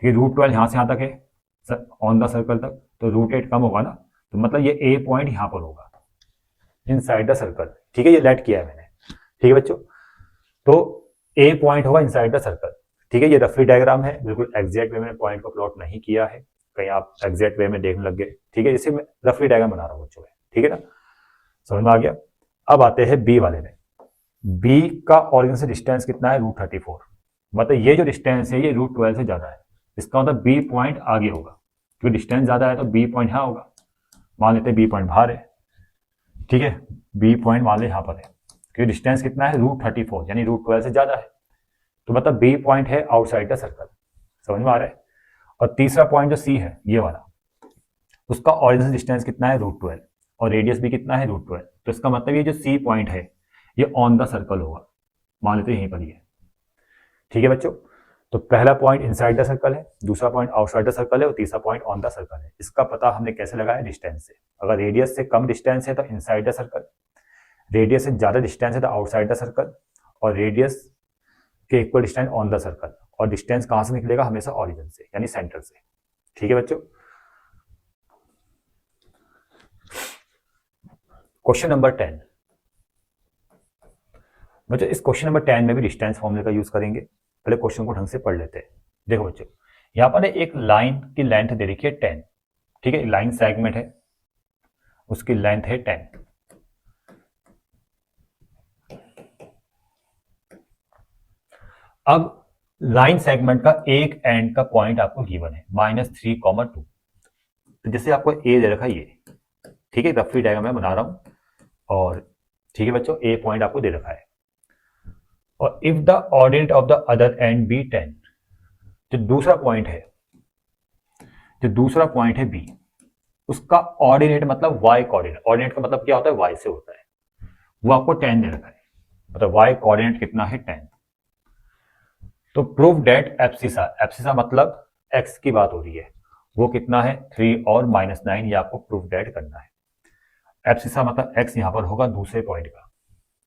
ठीक है, √12 यहां से यहां तक है ऑन द सर्कल तक, तो √8 कम होगा ना, तो मतलब ये ए पॉइंट यहां पर होगा इनसाइड द सर्कल। ठीक है, ये लेट किया है मैंने। ठीक है बच्चों, तो ए पॉइंट होगा इनसाइड द सर्कल। ठीक है, ये रफली डायग्राम है, बिल्कुल एग्जैक्ट वे में पॉइंट को प्लॉट नहीं किया है, कहीं आप एग्जैक्ट वे में देखने लग गए। ठीक है, इसे मैं रफली डायग्राम बना रहा हूँ बच्चों में। ठीक है ना, समझ में आ गया। अब आते हैं बी वाले में। बी का ओरिजिन से डिस्टेंस कितना है √34, मतलब ये जो डिस्टेंस है ये √12 से ज्यादा है, इसका मतलब बी पॉइंट आगे होगा, क्योंकि डिस्टेंस ज्यादा है तो बी पॉइंट यहाँ होगा। मान लेते हैं बी पॉइंट बाहर है। ठीक है, बी पॉइंट मान ले यहाँ पर है, क्योंकि डिस्टेंस कितना है √34 यानी √12 से ज्यादा है, तो मतलब बी पॉइंट है आउटसाइड द सर्कल। समझ में आ रहा है। और तीसरा पॉइंट जो सी है ये वाला, उसका ओरिजिन से डिस्टेंस कितना है √12 और रेडियस भी कितना है √12, तो इसका मतलब ये जो सी पॉइंट है ये ऑन द सर्कल होगा, मान लेते हैं यहीं पर ही है। ठीक है बच्चों, तो पहला पॉइंट इनसाइड द सर्कल है, दूसरा पॉइंट आउटसाइड द सर्कल है और तीसरा पॉइंट ऑन द सर्कल है। इसका पता हमने कैसे लगाया, डिस्टेंस से। अगर रेडियस से कम डिस्टेंस है तो इनसाइड द सर्कल, रेडियस से ज्यादा डिस्टेंस है तो आउटसाइड द सर्कल, और रेडियस के equal distance on the circle. और डिस्टेंस कहां से निकलेगा, हमेशा ओरिजिन से यानी सेंटर से। ठीक है बच्चों, क्वेश्चन नंबर 10। बच्चों इस क्वेश्चन नंबर 10 में भी डिस्टेंस फॉर्मूले का यूज करेंगे। पहले क्वेश्चन को ढंग से पढ़ लेते हैं। देखो बच्चों, यहाँ पर एक लाइन की लेंथ दे रखी है 10। ठीक है, लाइन सेगमेंट है, उसकी लेंथ है 10। अब लाइन सेगमेंट का एक एंड का पॉइंट आपको गिवन है -3,2। तो जैसे आपको ए दे रखा है ये, ठीक है, रफली डायग्राम मैं बना रहा हूं, और ठीक है बच्चों, ए पॉइंट आपको दे रखा है। और if the ordinate of the other end B 10, जो दूसरा पॉइंट है बी, उसका ऑर्डिनेट मतलब वाई कोऑर्डिनेट, ऑर्डिनेट का मतलब क्या होता है, वाई से होता है, वो आपको 10 दे रखा है, मतलब वाई कोऑर्डिनेट कितना है 10। तो प्रूव डेट एब्सिसा मतलब एक्स की बात हो रही है, वो कितना है 3 और -9, ये आपको प्रूव डेट करना है। एब्सिसा मतलब एक्स यहां पर होगा दूसरे पॉइंट का,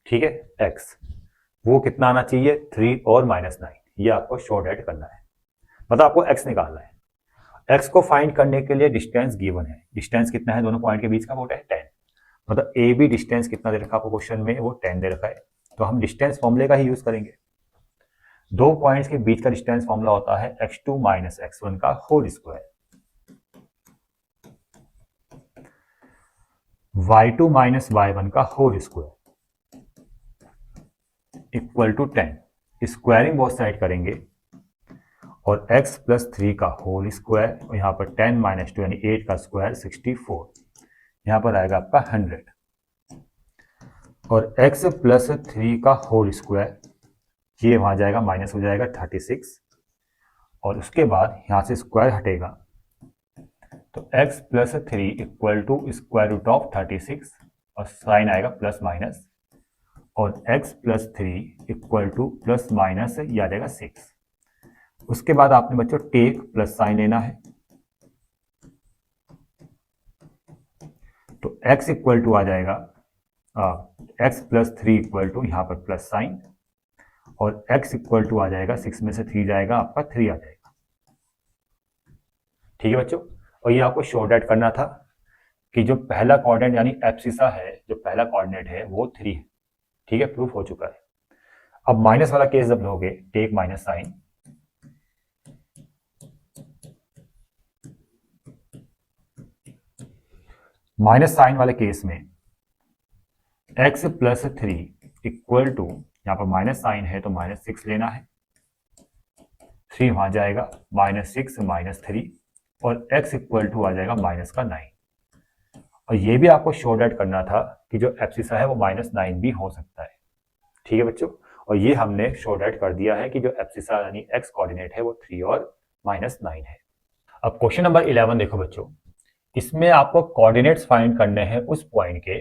ठीक है, एक्स वो कितना आना चाहिए 3 और -9, ये आपको शो डेट करना है, मतलब आपको एक्स निकालना है। एक्स को फाइंड करने के लिए डिस्टेंस गिवन है, डिस्टेंस कितना है दोनों पॉइंट के बीच का, वो है 10, मतलब ए बी डिस्टेंस कितना दे रखा आपको क्वेश्चन में, वो 10 दे रखा है, तो हम डिस्टेंस फॉर्मूले का ही यूज करेंगे। दो पॉइंट्स के बीच का डिस्टेंस फॉर्मूला होता है x2 - x1 का होल स्क्वायर, y2 - y1 का whole square equal to 10, squaring both side करेंगे और x + 3 का होल स्क्वायर, और यहाँ पर 10 - 2 यानी 8 का स्क्वायर 64, यहाँ पर आएगा आपका 100, और x + 3 का होल स्क्वायर, ये वहां जाएगा माइनस हो जाएगा 36, और उसके बाद यहां से स्क्वायर हटेगा, तो x + 3 equal to square root of 36, और साइन आएगा प्लस माइनस, और x + 3 equal to plus minus ये आ जाएगा 6। उसके बाद आपने बच्चों टेक प्लस साइन लेना है, तो x इक्वल टू आ जाएगा x + 3 इक्वल टू यहाँ पर प्लस साइन, और x इक्वल टू आ जाएगा 6 में से 3 जाएगा आपका 3 आ जाएगा, ठीक है बच्चों। और ये आपको शो डेट करना था कि जो पहला कोऑर्डिनेट यानी एब्सिसा है, जो पहला कोऑर्डिनेट है वो 3 है, ठीक है, प्रूफ हो चुका है। अब माइनस वाला केस जब लोगे, take minus sign, minus sign वाले केस में x + 3 इक्वल टू, यहां पर माइनस साइन है तो -6 लेना है, 3 वहां जाएगा, -6 - 3, और x इक्वल टू आ जाएगा -9। और ये भी आपको शो डेट करना था कि जो एब्सिसा है वो -9 भी हो सकता है, ठीक है बच्चों। और ये हमने शो डेट कर दिया है कि जो एब्सिसा यानी x कोऑर्डिनेट है वो 3 और -9 है। अब क्वेश्चन नंबर 11 देखो बच्चों, इसमें आपको कोऑर्डिनेट्स फाइंड करने हैं उस पॉइंट के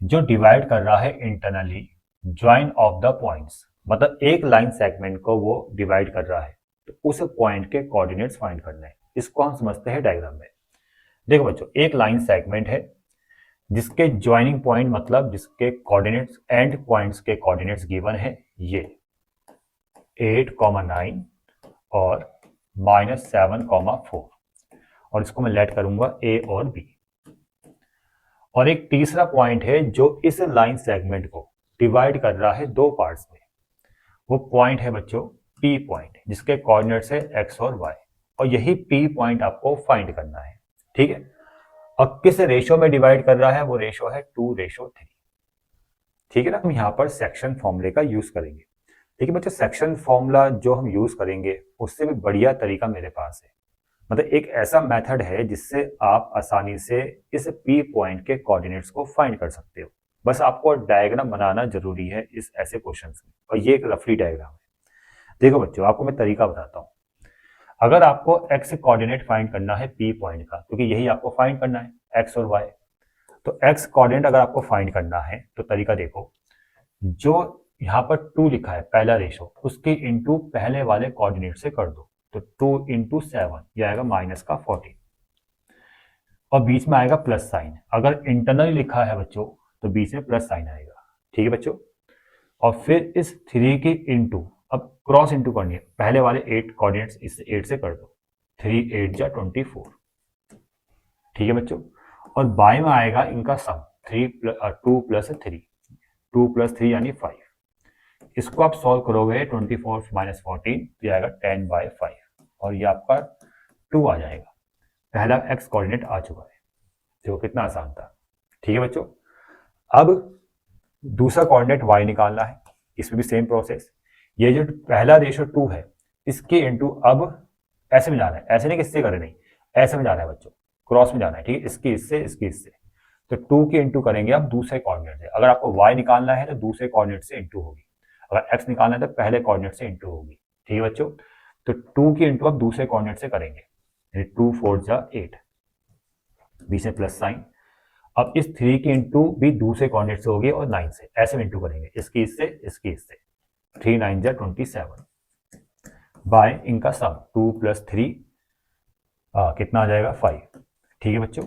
जो डिवाइड कर रहा है internally join of the points, मतलब एक लाइन सेगमेंट को वो डिवाइड कर रहा है, तो उस पॉइंट के कोऑर्डिनेट्स फाइंड करने हैं। इसको हम समझते हैं डायग्राम में। देखो बच्चों, एक लाइन सेगमेंट है जिसके ज्वाइनिंग पॉइंट मतलब जिसके कोऑर्डिनेट्स एंड पॉइंट्स के कोऑर्डिनेट्स गिवन है, ये 8, 9 और -7, 4, और इसको मैं लेट करूंगा ए और बी। और एक तीसरा पॉइंट है जो इस लाइन सेगमेंट को डिवाइड कर रहा है दो पार्ट्स में, वो पॉइंट है बच्चों पी पॉइंट, जिसके कोऑर्डिनेट्स है एक्स और वाई, और यही पी पॉइंट आपको फाइंड करना है, ठीक है। और किस रेशो में डिवाइड कर रहा है, वो रेशो है 2:3, ठीक है ना। हम यहाँ पर सेक्शन फॉर्मूले का यूज करेंगे, लेकिन बच्चों सेक्शन फॉर्मूला जो हम यूज करेंगे उससे भी बढ़िया तरीका मेरे पास है, मतलब एक ऐसा मेथड है जिससे आप आसानी से इस पी पॉइंट के कोऑर्डिनेट्स को फाइंड कर सकते हो। बस आपको डायग्राम बनाना जरूरी है इस ऐसे क्वेश्चंस में, और ये एक रफली डायग्राम है। देखो बच्चों, आपको मैं तरीका बताता हूँ। अगर आपको एक्स कोऑर्डिनेट फाइंड करना है पी पॉइंट का, क्योंकि यही आपको फाइंड करना है एक्स और वाई, तो एक्स कोऑर्डिनेट अगर आपको फाइंड करना है तो तरीका देखो, जो यहाँ पर 2 लिखा है पहला रेशो, उसके इनटू पहले वाले कोऑर्डिनेट से कर दो, तो 2 × 7 ये आएगा -14, और बीच में आएगा प्लस साइन। अगर इंटरनल लिखा है बच्चों तो बीच में प्लस साइन आएगा, ठीक है बच्चों। और फिर इस 3 के इनटू, अब क्रॉस इनटू करनी है, पहले वाले 8 कोऑर्डिनेट्स इस 8 से कर दो, 3 8 जा 24, ठीक है बच्चों। और बाय में आएगा इनका सम 2 + 3, 2 + 3 यानी 5। इसको आप सॉल्व करोगे 24 - 14 तो आएगा 10/5, और ये आपका 2 आ जाएगा। पहला एक्स कोऑर्डिनेट आ चुका है, देखो कितना आसान था, ठीक है बच्चों। अब दूसरा कोऑर्डिनेट y निकालना है, इसमें भी सेम प्रोसेस। ये जो पहला रेशो 2 है इसके इनटू, अब ऐसे में जाना है, ऐसे नहीं किससे करे, नहीं ऐसे में जाना है बच्चों, क्रॉस में जाना है, ठीक है, इसकी इससे इसकी इससे, तो 2 के इनटू करेंगे आप दूसरे कोऑर्डिनेट से। अगर आपको y निकालना है तो दूसरे कोऑर्डिनेट से इनटू होगी, अगर x निकालना है तो पहले कोऑर्डिनेट से इंटू होगी। ठीक है बच्चों, तो 2 की इंटू अब दूसरे कोऑर्डिनेट से करेंगे, 2 4 जा 8, बीच में प्लस साइन। अब इस 3 की इंटू भी दूसरे कोऑर्डिनेट से होगी और 9 से, ऐसे में इंटू करेंगे, इसकी इससे, इसकी इससे, 3 9 जा 27 बाय इनका सम 2 + 3 कितना आ जाएगा 5। ठीक है बच्चों,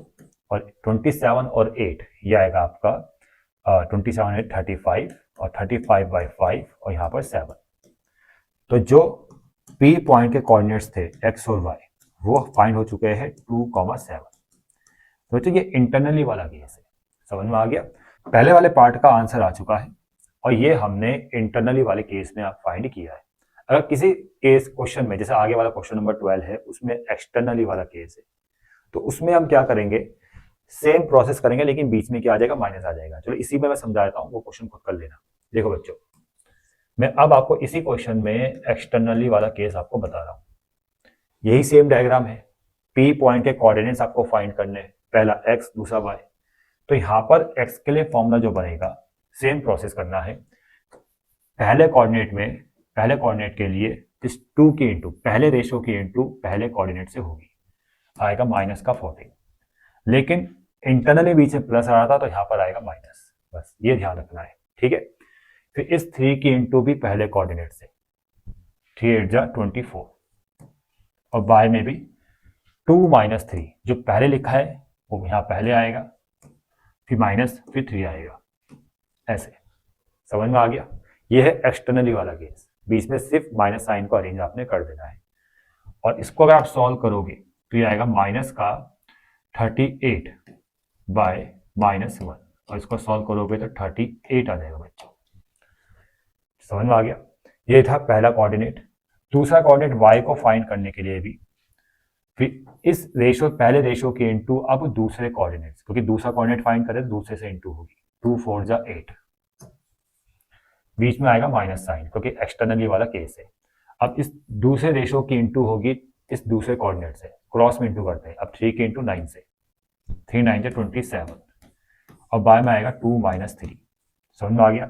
और 27 और 8 ये आएगा आपका 27 8 35 और 35/5 और यहाँ पर 7। तो जो P पॉइंट के कोऑर्डिनेट्स थे x और y वो फाइंड हो चुके हैं 2,7। तो बच्चों ये इंटरनली वाला केस है, समझ में आ गया। पहले वाले पार्ट का आंसर आ चुका है और ये हमने इंटरनली वाले केस में आप फाइंड किया है। अगर किसी केस क्वेश्चन में, जैसे आगे वाला क्वेश्चन नंबर 12 है, उसमें एक्सटर्नली वाला केस है, तो उसमें हम क्या करेंगे, सेम प्रोसेस करेंगे, लेकिन बीच में क्या आ जाएगा, माइनस आ जाएगा। चलो इसी में मैं समझा देता हूँ, वो क्वेश्चन खुद कर लेना। देखो बच्चों, मैं अब आपको इसी क्वेश्चन में एक्सटर्नली वाला केस आपको बता रहा हूँ। यही सेम डायग्राम है, P पॉइंट के कोऑर्डिनेट्स आपको फाइंड करने हैं, पहला x दूसरा y। तो यहाँ पर x के लिए फॉर्मूला जो बनेगा, सेम प्रोसेस करना है। पहले कोऑर्डिनेट के लिए इस 2 की इंटू पहले रेशो की इंटू पहले कोऑर्डिनेट से होगी, आएगा -14। लेकिन इंटरनली बीच में प्लस आ रहा था तो यहाँ पर आएगा माइनस, बस ये ध्यान रखना है। ठीक है, फिर इस 3 की इंटू भी पहले कोऑर्डिनेट से, 3 8 जा 24 और बाय में भी 2 - 3 जो पहले लिखा है वो यहाँ पहले आएगा, फिर माइनस, फिर 3 आएगा, ऐसे। समझ में आ गया। ये है एक्सटर्नली वाला केस, बीच में सिर्फ माइनस साइन को अरेंज आपने कर देना है। और इसको अगर आप सॉल्व करोगे तो ये आएगा -38/-1 और इसको सॉल्व करोगे तो 38 आ जाएगा बच्चों। समझ में आ गया। ये था पहला कोऑर्डिनेट। दूसरा कोऑर्डिनेट y को फाइंड करने के लिए भी फिर इस रेशो, पहले रेशो के इंटू अब दूसरे कोऑर्डिनेट्स, क्योंकि दूसरा कोऑर्डिनेट फाइंड करें तो दूसरे से इंटू होगी, 2 4 जा 8, बीच में आएगा माइनस साइन क्योंकि एक्सटर्नली वाला केस है। अब इस दूसरे रेशो की इंटू होगी इस दूसरे कोऑर्डिनेट से, क्रॉस में इंटू करते हैं। अब 3 के इंटू 9 से, 3 9 जा 27 और बाय में आएगा 2 - 3। समझ में आ गया।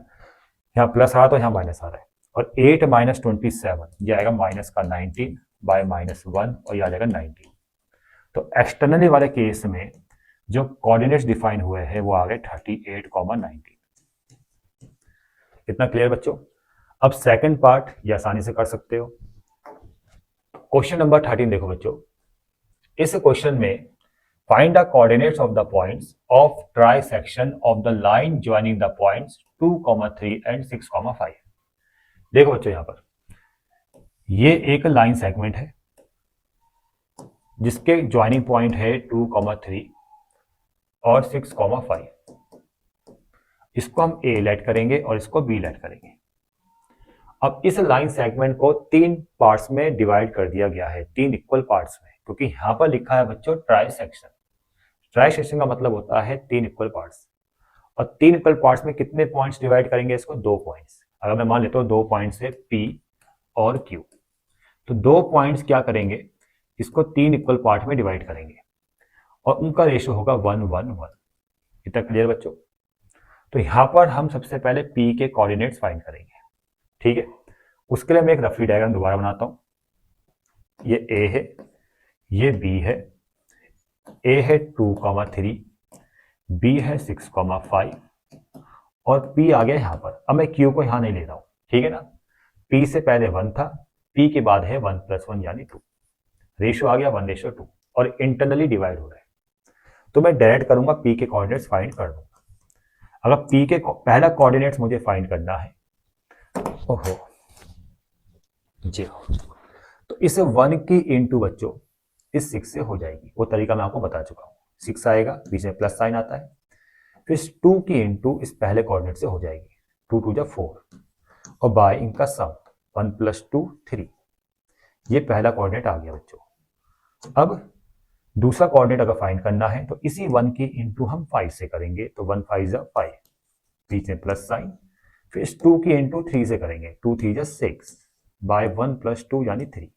यहाँ प्लस आ रहा तो यहाँ माइनस आ रहा है, और 8 - 27 ये आएगा -19 बाय -1 और ये आ जाएगा 19। तो एक्सटर्नली वाले केस में जो कोऑर्डिनेट्स डिफाइन हुए हैं वो आ गए 38,19। इतना क्लियर बच्चों। अब सेकंड पार्ट ये आसानी से कर सकते हो। क्वेश्चन नंबर 13 देखो बच्चों। इस क्वेश्चन में find the coordinates of the points of try section of the line joining the points 2,3 and 6,5। देखो बच्चों, यहां पर ये एक लाइन सेगमेंट है जिसके ज्वाइनिंग पॉइंट है 2,3 और 6,5। इसको हम A लेट करेंगे और इसको B लेट करेंगे। अब इस लाइन सेगमेंट को 3 पार्ट्स में डिवाइड कर दिया गया है, 3 इक्वल पार्ट्स में, क्योंकि यहां पर लिखा है बच्चों ट्राई सेक्शन। ट्राई सेक्शन का मतलब होता है 3 इक्वल पार्ट्स, और 3 इक्वल पार्ट्स में कितने पॉइंट्स डिवाइड करेंगे इसको, 2 पॉइंट्स। अगर मैं मान लेता हूं 2 पॉइंट्स है P और Q, तो 2 पॉइंट्स क्या करेंगे, इसको 3 इक्वल पार्ट में डिवाइड करेंगे और उनका रेशियो होगा 1 1 1। इतना क्लियर बच्चों। तो यहां पर हम सबसे पहले P के कोऑर्डिनेट्स फाइंड करेंगे। ठीक है, उसके लिए मैं एक रफली डायग्राम दोबारा बनाता हूं। ये A है, ये B है, A है 2,3, B है 6,5 और P आ गया यहां पर। अब मैं Q को यहां नहीं ले रहा हूं, ठीक है ना। P से पहले 1 था, P के बाद है 1 + 1 यानी 2, रेशियो आ गया 1:2 और इंटरनली डिवाइड हो रहा है। तो मैं डायरेक्ट करूंगा, P के कोऑर्डिनेट्स फाइंड कर दूंगा। अगर P के पहला कोऑर्डिनेट्स मुझे फाइंड करना है, ओहो जी, तो इस 1 की इंटू बच्चों इस 6 से हो जाएगी। वो तरीका मैं आपको बता चुका हूँ। 6 आएगा, बीच में प्लस साइन आता है, फिर 2 की इंटू इस पहले कोऑर्डिनेट से हो जाएगी, 2 2 जा 4 और बाय इनका सम 1 + 2 3। ये पहला कोऑर्डिनेट आ गया बच्चों। अब दूसरा कोऑर्डिनेट अगर फाइंड करना है तो इसी 1 की इंटू हम 5 से करेंगे, तो 1 5 जा 5, बीच में प्लस साइन, फिर 2 की इंटू 3 से करेंगे, 2 3 जा 6 बाय 1 + 2 यानी 3।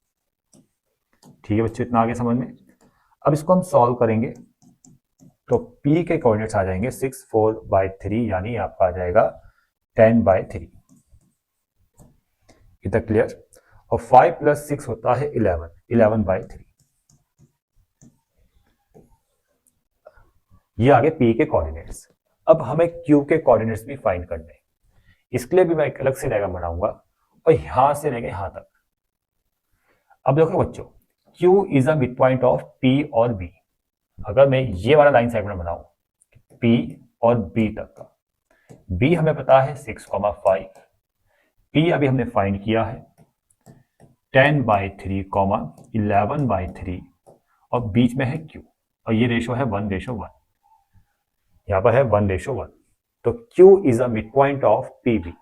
ठीक है बच्चों, इतना आगे समझ में। अब इसको हम सॉल्व करेंगे तो P के कोऑर्डिनेट्स आ जाएंगे 6 4/3 यानी आपका आ जाएगा 10/3। इतना क्लियर। और 5 प्लस 6 होता है 11, 11/3। ये आगे P के कोऑर्डिनेट्स। अब हमें Q के कोऑर्डिनेट्स भी फाइंड करने हैं। इसके लिए भी मैं एक अलग से डायग्राम बनाऊंगा और यहां से लेके यहां तक। अब देखो बच्चों, Q is a mid point of P और B। अगर मैं ये वाला लाइन सेगमेंट बनाऊं P और B तक का, B हमें पता है 6,5, P अभी हमने फाइंड किया है 10/3, 11/3, और बीच में है Q, और ये रेशो है 1:1। यहाँ पर है 1:1। तो Q is a mid point of PB,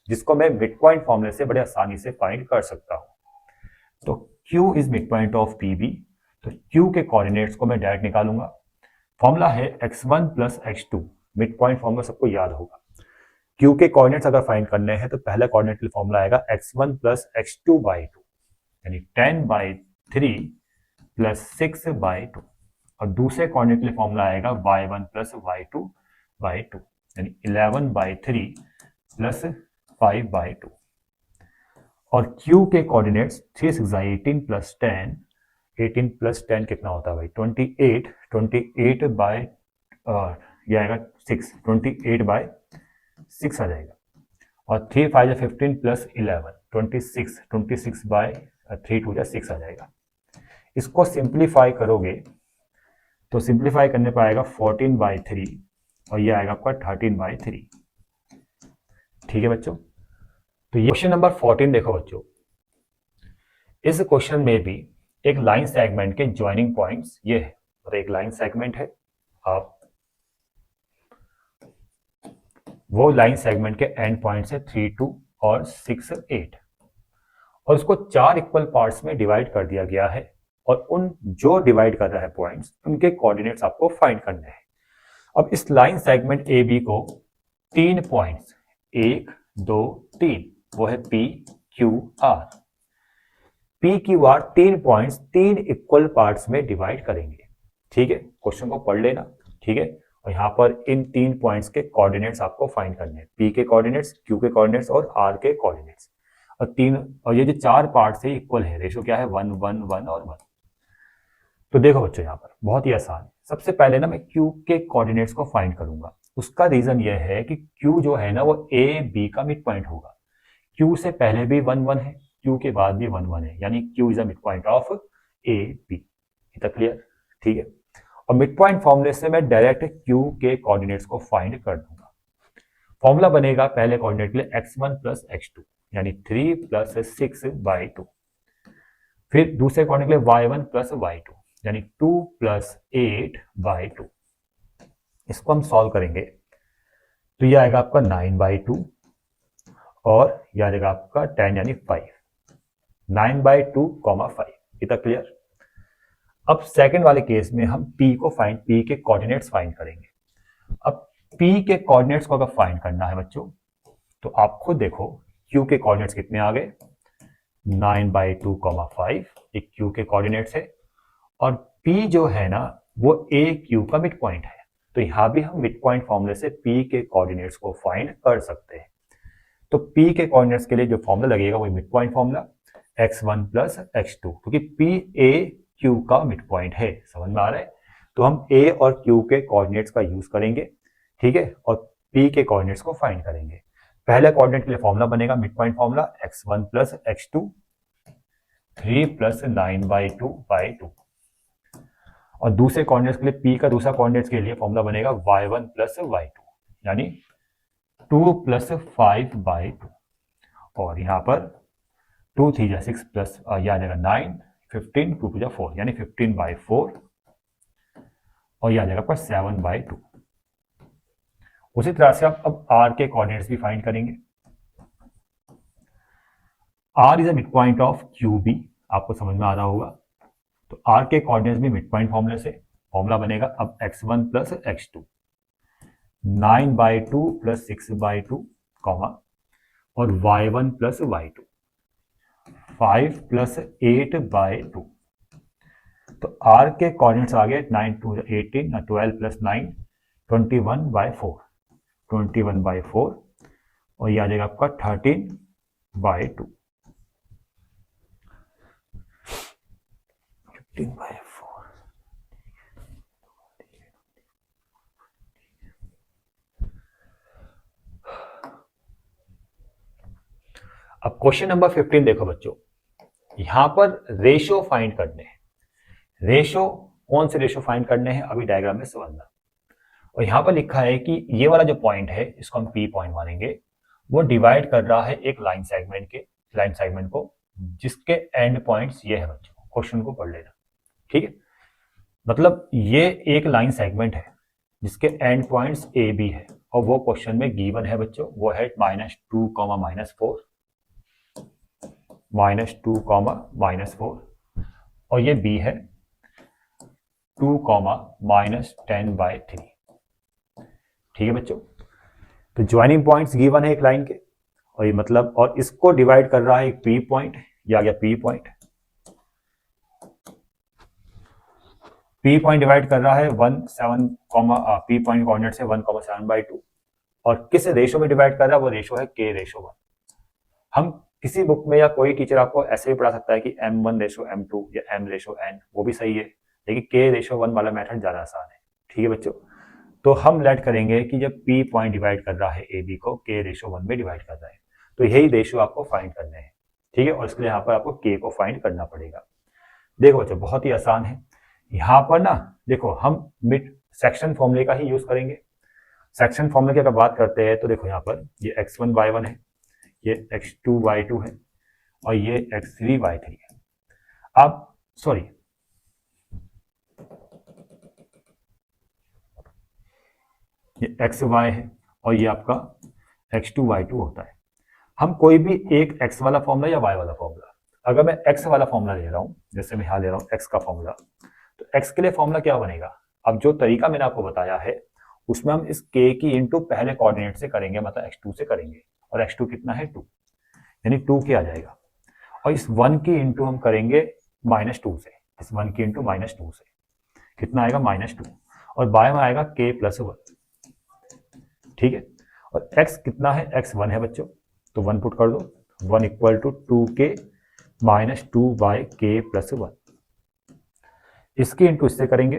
जिसको मैं मिड पॉइंट फॉर्मूले से बड़े आसानी से फाइंड कर सकता हूँ। तो Q is mid point of PB। तो Q के कोऑर्डिनेट्स को मैं डायरेक्ट निकालूंगा। फॉर्मूला है x1 plus x2। Mid point formula सबको याद होगा। Q के कोऑर्डिनेट्स अगर फाइंड करने हैं तो पहला कोऑर्डिनेट के लिए फॉर्मूला आएगा x1 प्लस x2/2, यानी 10/3 प्लस 6/2। और दूसरे कोऑर्डिनेट के लिए फॉर्मूला आएगा y1 प्लस y2/2, यानी 11/3 प्लस 5/2। और Q के कोऑर्डिनेट्स 3 6 18 प्लस 10, 18 प्लस 10 कितना होता है भाई 28, 28 बाय ये आएगा 6, 28/6 आ जाएगा। और 3 5 15 प्लस 11, 26, 26/3 2 6 आ जाएगा। इसको सिंप्लीफाई करोगे तो सिंप्लीफाई करने पर आएगा 14/3, और ये आएगा आपका 13/3। ठीक है बच्चों। तो ये क्वेश्चन नंबर 14 देखो बच्चों। इस क्वेश्चन में भी एक लाइन सेगमेंट के ज्वाइनिंग पॉइंट्स ये है, और एक लाइन सेगमेंट है, आप वो लाइन सेगमेंट के एंड पॉइंट्स है 3 2 और 6 8, और उसको 4 इक्वल पार्ट्स में डिवाइड कर दिया गया है। और उन जो डिवाइड कर रहा है पॉइंट्स, उनके कोऑर्डिनेट्स आपको फाइंड करने हैं। अब इस लाइन सेगमेंट ए बी को 3 पॉइंट्स 1 2 3, वो है P Q R। P Q R 3 points 3 equal parts में डिवाइड करेंगे। ठीक है, क्वेश्चन को पढ़ लेना। ठीक है, और यहाँ पर इन 3 पॉइंट्स के कोऑर्डिनेट्स आपको फाइंड करने हैं, P के कोऑर्डिनेट्स, Q के कोऑर्डिनेट्स और R के कोऑर्डिनेट्स। और ये जो 4 पार्ट्स है इक्वल है, रेशो क्या है 1 1 1 और 1। तो देखो बच्चों, यहाँ पर बहुत ही आसान है। सबसे पहले ना मैं Q के कोऑर्डिनेट्स को फाइंड करूंगा। उसका रीजन ये है कि Q जो है ना वो A B का मिड पॉइंट होगा। Q से पहले भी 1 1 है, Q के बाद भी 1 1 है, यानी Q is a mid point of A B। इतना क्लियर? ठीक है। और मिड पॉइंट फॉर्मूले से मैं डायरेक्ट Q के कोऑर्डिनेट्स को फाइंड कर दूंगा। फॉर्मूला बनेगा पहले कोऑर्डिनेट के लिए x1 प्लस x2, यानी 3 प्लस 6/2। फिर दूसरे कोऑर्डिनेट के लिए y1 प्लस y2, यानी 2 प्लस 8/2। इसको हम सॉल्व करेंगे तो ये आएगा आपका 9/2, और यह आ जाएगा आपका 10 यानी 5, 9/2, 5। इतना क्लियर? अब सेकंड वाले केस में हम P के कोऑर्डिनेट्स फाइंड करेंगे। अब P के कोऑर्डिनेट्स को अगर फाइंड करना है बच्चों, तो आप खुद देखो Q के कोऑर्डिनेट्स कितने आ गए 9/2, 5, एक Q के कोऑर्डिनेट्स है। और P जो है ना वो A Q का मिड पॉइंट है, तो यहां भी हम मिड पॉइंट फॉर्मूले से P के कोऑर्डिनेट्स को फाइंड कर सकते हैं। तो P के कोऑर्डिनेट्स के लिए जो फॉर्मूला लगेगा वो mid point formula x1 plus x2, क्योंकि P A Q का मिड पॉइंट है। समझ में आ रहा है? तो हम A और Q के कोऑर्डिनेट्स का यूज करेंगे। ठीक है, और P के कोऑर्डिनेट्स को फाइंड करेंगे। पहले कोऑर्डिनेट के लिए फॉर्मूला बनेगा mid point formula x1 plus x2, 3 plus 9/2/2। और दूसरे कोऑर्डिनेट्स के लिए P का दूसरा कोऑर्डिनेट्स के लिए फॉर्मूला बनेगा y1 प्लस y2, यानी 2 प्लस 5/2। और यहाँ पर 2 3 जा 6 प्लस यह आ जाएगा 9, 15, 2 2 जा 4, यानी 15/4। और यह आ जाएगा आपका 7/2। उसी तरह से आप अब R के कोऑर्डिनेट्स भी फाइंड करेंगे। R is a mid point of QB, आपको समझ में आ रहा होगा। तो R के कोऑर्डिनेट्स भी मिड पॉइंट फॉर्मूले से फॉर्मूला बनेगा अब x1 प्लस x2, 9/2 प्लस 6/2, और y1 प्लस y2, 5 प्लस 8/2। तो R के कोऑर्डिनेट्स आ गए 9 2 18, 12 प्लस 9, 21/4, 21/4, और यह आ जाएगा आपका 13/2। 15/4। अब क्वेश्चन नंबर 15 देखो बच्चों, यहां पर रेशो फाइंड करने हैं। रेशो, कौन से रेशो फाइंड करने हैं अभी डायग्राम में समझना। और यहां पर लिखा है कि ये वाला जो पॉइंट है इसको हम पी पॉइंट मानेंगे, वो डिवाइड कर रहा है एक लाइन सेगमेंट को जिसके एंड पॉइंट्स ये है बच्चों। क्वेश्चन को पढ़ लेना, ठीक है। मतलब ये एक लाइन सेगमेंट है जिसके एंड पॉइंट्स ए बी है, और वो क्वेश्चन में गिवन है बच्चों, वो है -2, -4, -2, -4, और ये बी है 2, -10/3। ठीक है बच्चों, तो ज्वाइनिंग पॉइंट्स गिवन है एक लाइन के, और ये मतलब, और इसको डिवाइड कर रहा है एक पी पॉइंट, ये आ गया P point. P point divide कर रहा है 1, 7, पी पॉइंट कोऑर्डिनेट से 1, 7/2, और किस रेशो में डिवाइड कर रहा है, वो रेशो है k/1। हम किसी बुक में या कोई टीचर आपको ऐसे भी पढ़ा सकता है कि m1/m2 या m/n, वो भी सही है, लेकिन k/1 वाला मेथड ज्यादा आसान है। ठीक है बच्चों, तो हम लेट करेंगे कि जब p पॉइंट डिवाइड कर रहा है ab को k/1 में डिवाइड कर रहा है, तो यही रेशो आपको फाइंड करने हैं। ठीक है, और इसके लिए यहाँ पर आपको k को फाइंड करना पड़ेगा। देखो बच्चों, बहुत ही आसान है। यहाँ पर ना देखो, हम मिड सेक्शन फॉर्मूले का ही यूज करेंगे। सेक्शन फॉर्मूले की अगर बात करते हैं तो देखो, यहाँ पर ये x1y1 है, ये x2y2 है, और ये x3y3 है। अब सॉरी, ये xy है, और ये आपका x2y2 होता है। हम कोई भी एक x वाला फॉर्मूला या y वाला फॉर्मूला, अगर मैं x वाला फॉर्मूला ले रहा हूं, जैसे मैं यहां ले रहा हूं x का फॉर्मूला, तो x के लिए फॉर्मूला क्या बनेगा। अब जो तरीका मैंने आपको बताया है उसमें हम इस k की इंटू पहले कोऑर्डिनेट से करेंगे, मतलब x2 से करेंगे, और x2 कितना है 2, यानी 2k आ जाएगा। और इस 1 की इंटू हम करेंगे -2 से, इस 1 की इंटू -2 से कितना आएगा -2, और बाय में आएगा k+1। ठीक है, और x कितना है, x1 है बच्चों, तो 1 पुट कर दो, 1 = 2k -2/k+1। इसकी इंटू इससे करेंगे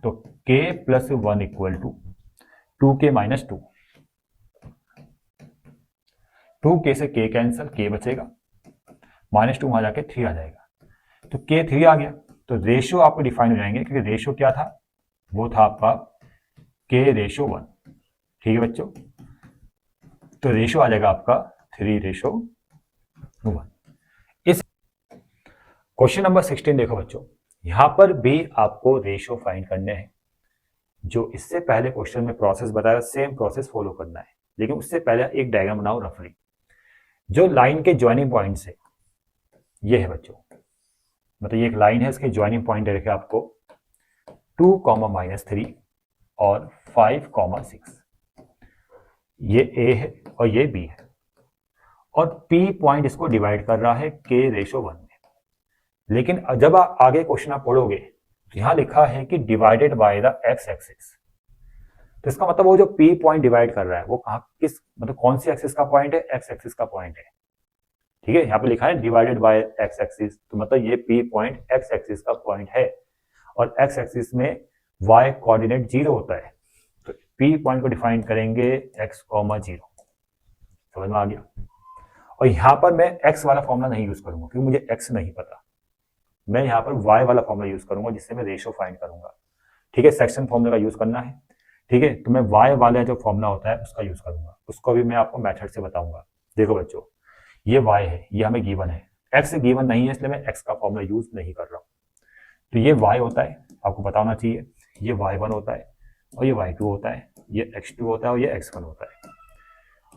तो k+1 = 2k -2, 2k से k कैंसिल, k बचेगा, -2 वहां जाके 3 आ जाएगा, तो k 3 आ गया। तो रेशियो आपको डिफाइन हो जाएंगे, क्योंकि रेशियो क्या था, वो था आपका k/1। ठीक है बच्चों, तो रेशियो आ जाएगा आपका 3/1। इस क्वेश्चन नंबर 16 देखो बच्चों, यहां पर भी आपको रेशियो फाइंड करने हैं। जो इससे पहले क्वेश्चन में प्रोसेस बताया, सेम प्रोसेस फॉलो करना है, लेकिन उससे पहले एक डायग्राम बनाओ रफली। जो लाइन के ज्वाइनिंग पॉइंट्स है, ये है बच्चों, मतलब ये एक लाइन है, इसके ज्वाइनिंग पॉइंट है आपको 2, -3 और 5, 6। ये A है और ये B है, और P पॉइंट इसको डिवाइड कर रहा है k/1 में। लेकिन जब आगे क्वेश्चन आप पढ़ोगे तो यहां लिखा है कि divided by the x axis, तो इसका मतलब वो जो P पॉइंट डिवाइड कर रहा है वो कहां, किस, मतलब कौन सी एक्सिस का पॉइंट है, x एक्सिस का पॉइंट है। ठीक है, यहाँ पे लिखा है डिवाइडेड बाय x एक्सिस, तो मतलब ये P पॉइंट x एक्सिस का पॉइंट है, और x एक्सिस में y कोऑर्डिनेट 0 होता है, तो P पॉइंट को डिफाइन करेंगे x, 0। समझ में आ गया। और यहां पर मैं x वाला फॉर्मूला नहीं यूज करूंगा, क्योंकि मुझे x नहीं पता। मैं यहाँ पर y वाला फॉर्मूला यूज करूंगा, जिससे मैं रेशियो फाइंड करूंगा। ठीक है, सेक्शन फॉर्मूला का यूज करना है। ठीक है, तो मैं y वाला जो फॉर्मूला होता है उसका यूज करूंगा, उसको भी मैं आपको मेथड से बताऊंगा। देखो बच्चों, ये y है, ये हमें गिवन है, x गिवन नहीं है, इसलिए मैं x का फॉर्मूला यूज नहीं कर रहा हूँ। तो ये y होता है, आपको पता होना चाहिए, ये y1 होता है, और ये y2 होता है, ये x2 होता है, और ये x1 होता है।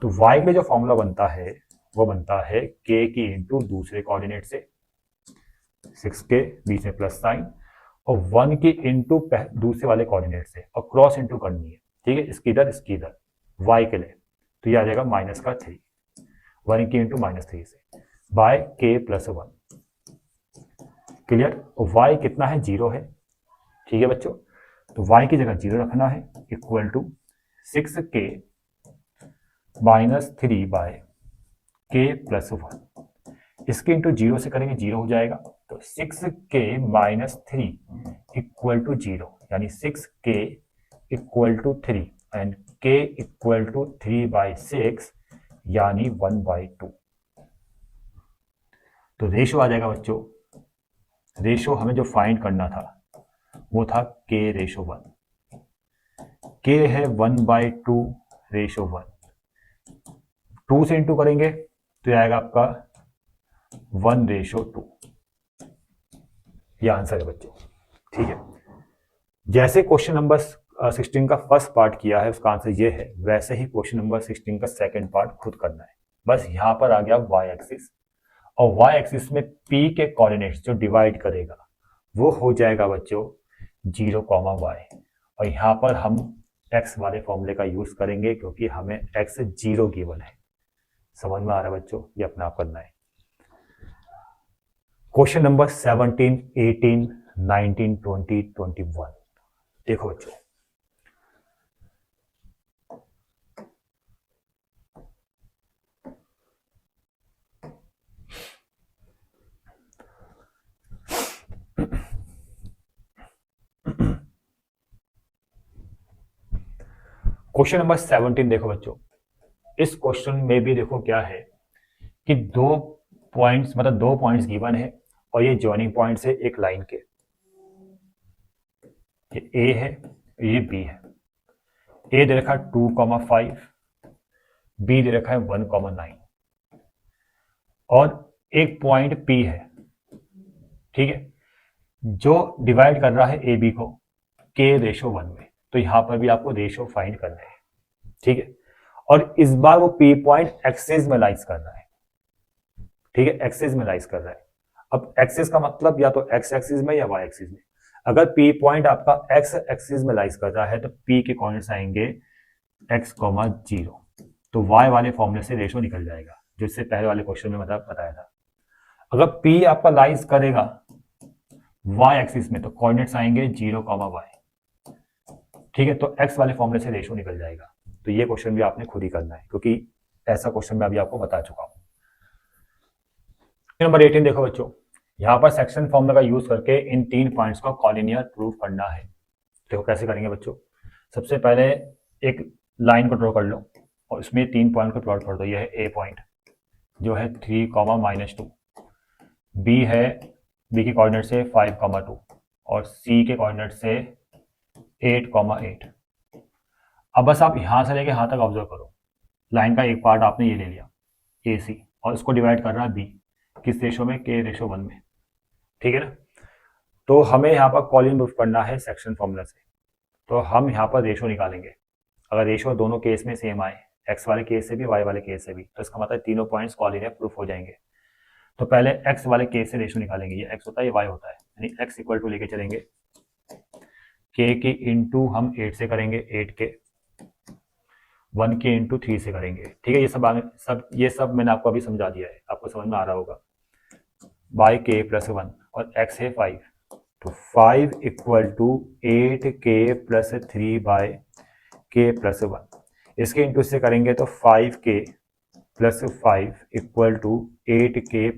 तो y के लिए जो फॉर्मूला बनता है वो बनता है k की इंटू दूसरे कोऑर्डिनेट से, 6k बीच में प्लस साइन, और 1 की इंटू दूसरे वाले कोऑर्डिनेट से, और क्रॉस इंटू करनी है। ठीक है, इसकी इधर y के लिए, तो ये आ जाएगा -3, 1 की इंटू -3 से बाय k+1। क्लियर, और y कितना है, 0 है। ठीक है बच्चों, तो y की जगह 0 रखना है, इक्वल टू 6k -3/k+1। इसके इंटू 0 से करेंगे 0 हो जाएगा, तो तो 6k माइनस 3 इक्वल टू 0, यानी 6k equal to 3 and k equal to 3/6 यानी 1/2। तो रेशो आ जाएगा बच्चों, रेशो हमें जो फाइंड करना था वो था k रेशो 1। k है 1/2 रेशो 1, 2 से इंटू करेंगे तो ये आएगा आपका 1/2। ये आंसर है बच्चों, ठीक है। जैसे क्वेश्चन नंबर 16 का फर्स्ट पार्ट किया है उसका आंसर ये है, वैसे ही क्वेश्चन नंबर 16 का सेकंड पार्ट खुद करना है। बस यहां पर आ गया y एक्सिस, और y एक्सिस में p के कोऑर्डिनेट्स जो डिवाइड करेगा वो हो जाएगा बच्चों 0,y, और यहां पर हम x वाले फॉर्मूले का यूज करेंगे क्योंकि हमें x 0 गिवन है। समझ में आ रहा है बच्चों, ये अपना आप करना है। क्वेश्चन नंबर 17, 18, 19, 20, 21 देखो बच्चों। क्वेश्चन नंबर 17 देखो बच्चों, इस क्वेश्चन में भी देखो क्या है कि दो पॉइंट्स गिवन है और ये जॉइनिंग पॉइंट्स है एक लाइन के। ये ए है, ये बी है। ए दे रखा है 2,5, बी दे रखा है 1,9 और एक पॉइंट पी है, ठीक है, जो डिवाइड कर रहा है ए बी को के रेशो 1 में। तो यहां पर भी आपको रेशो फाइंड करना है, ठीक है। और इस बार वो पी पॉइंट एक्सिस में लाइज कर रहा है, ठीक है, एक्सिस में लाइज कर रहा है। अब एक्सिस का मतलब या तो एक्स एक्सिस में या वाई एक्सिस में। अगर पी पॉइंट आपका एक्स एक्सिस में लाइज कर रहा है तो पी के कोऑर्डिनेट्स आएंगे x, 0, तो y वाले फॉर्मूले से रेशो निकल जाएगा जो इससे पहले वाले क्वेश्चन में बताया था। अगर p आपका लाइज करेगा y एक्सिस में तो कोऑर्डिनेट्स आएंगे 0, y, ठीक है, तो x वाले फॉर्मूले से रेशो निकल जाएगा। तो ये क्वेश्चन भी आपने खुद ही करना है क्योंकि ऐसा क्वेश्चन मैं अभी आपको बता चुका हूं। नंबर 18 देखो बच्चों, यहां पर सेक्शन फॉर्मूला का यूज करके इन 3 पॉइंट्स को कॉलिनियर प्रूव करना है। देखो कैसे करेंगे बच्चों। सबसे पहले एक लाइन को ड्रॉ कर लो और इसमें 3 पॉइंट को प्लॉट कर दो। यह है ए पॉइंट जो है 3,-2, बी है, बी के कोऑर्डिनेट से 5,2 और सी के कोऑर्डिनेट से 8,8। अब बस आप यहां से लेके यहां तक ऑब्जर्व करो, लाइन का एक पार्ट आपने ये ले लिया ए सी और इसको डिवाइड कर रहा है बी, किस रेशो में, के रेशो 1 में, ठीक है ना। तो हमें यहाँ पर कॉलिन प्रूफ करना है सेक्शन फॉर्मूला से, तो हम यहाँ पर रेशो निकालेंगे। अगर रेशो दोनों केस में सेम आए, एक्स वाले केस से भी वाई वाले केस से भी, तो इसका मतलब तीनों पॉइंट्स कॉलिनियर प्रूफ हो जाएंगे। तो पहले एक्स वाले केस से रेशो निकालेंगे, ये एक्स होता है ये वाई होता है, यानी एक्स इक्वल टू लेके चलेंगे के की इंटू हम 8 से करेंगे 8 के, 1 के इंटू 3 से करेंगे, ठीक है। ये सब मैंने आपको अभी समझा दिया है, आपको समझ में आ रहा होगा। बाई के प्लस 1 और एक्स है 5, तो 5 equal to 8k plus 3/k plus 1। इसके इंटू से करेंगे तो 5k plus 5 equal to 8k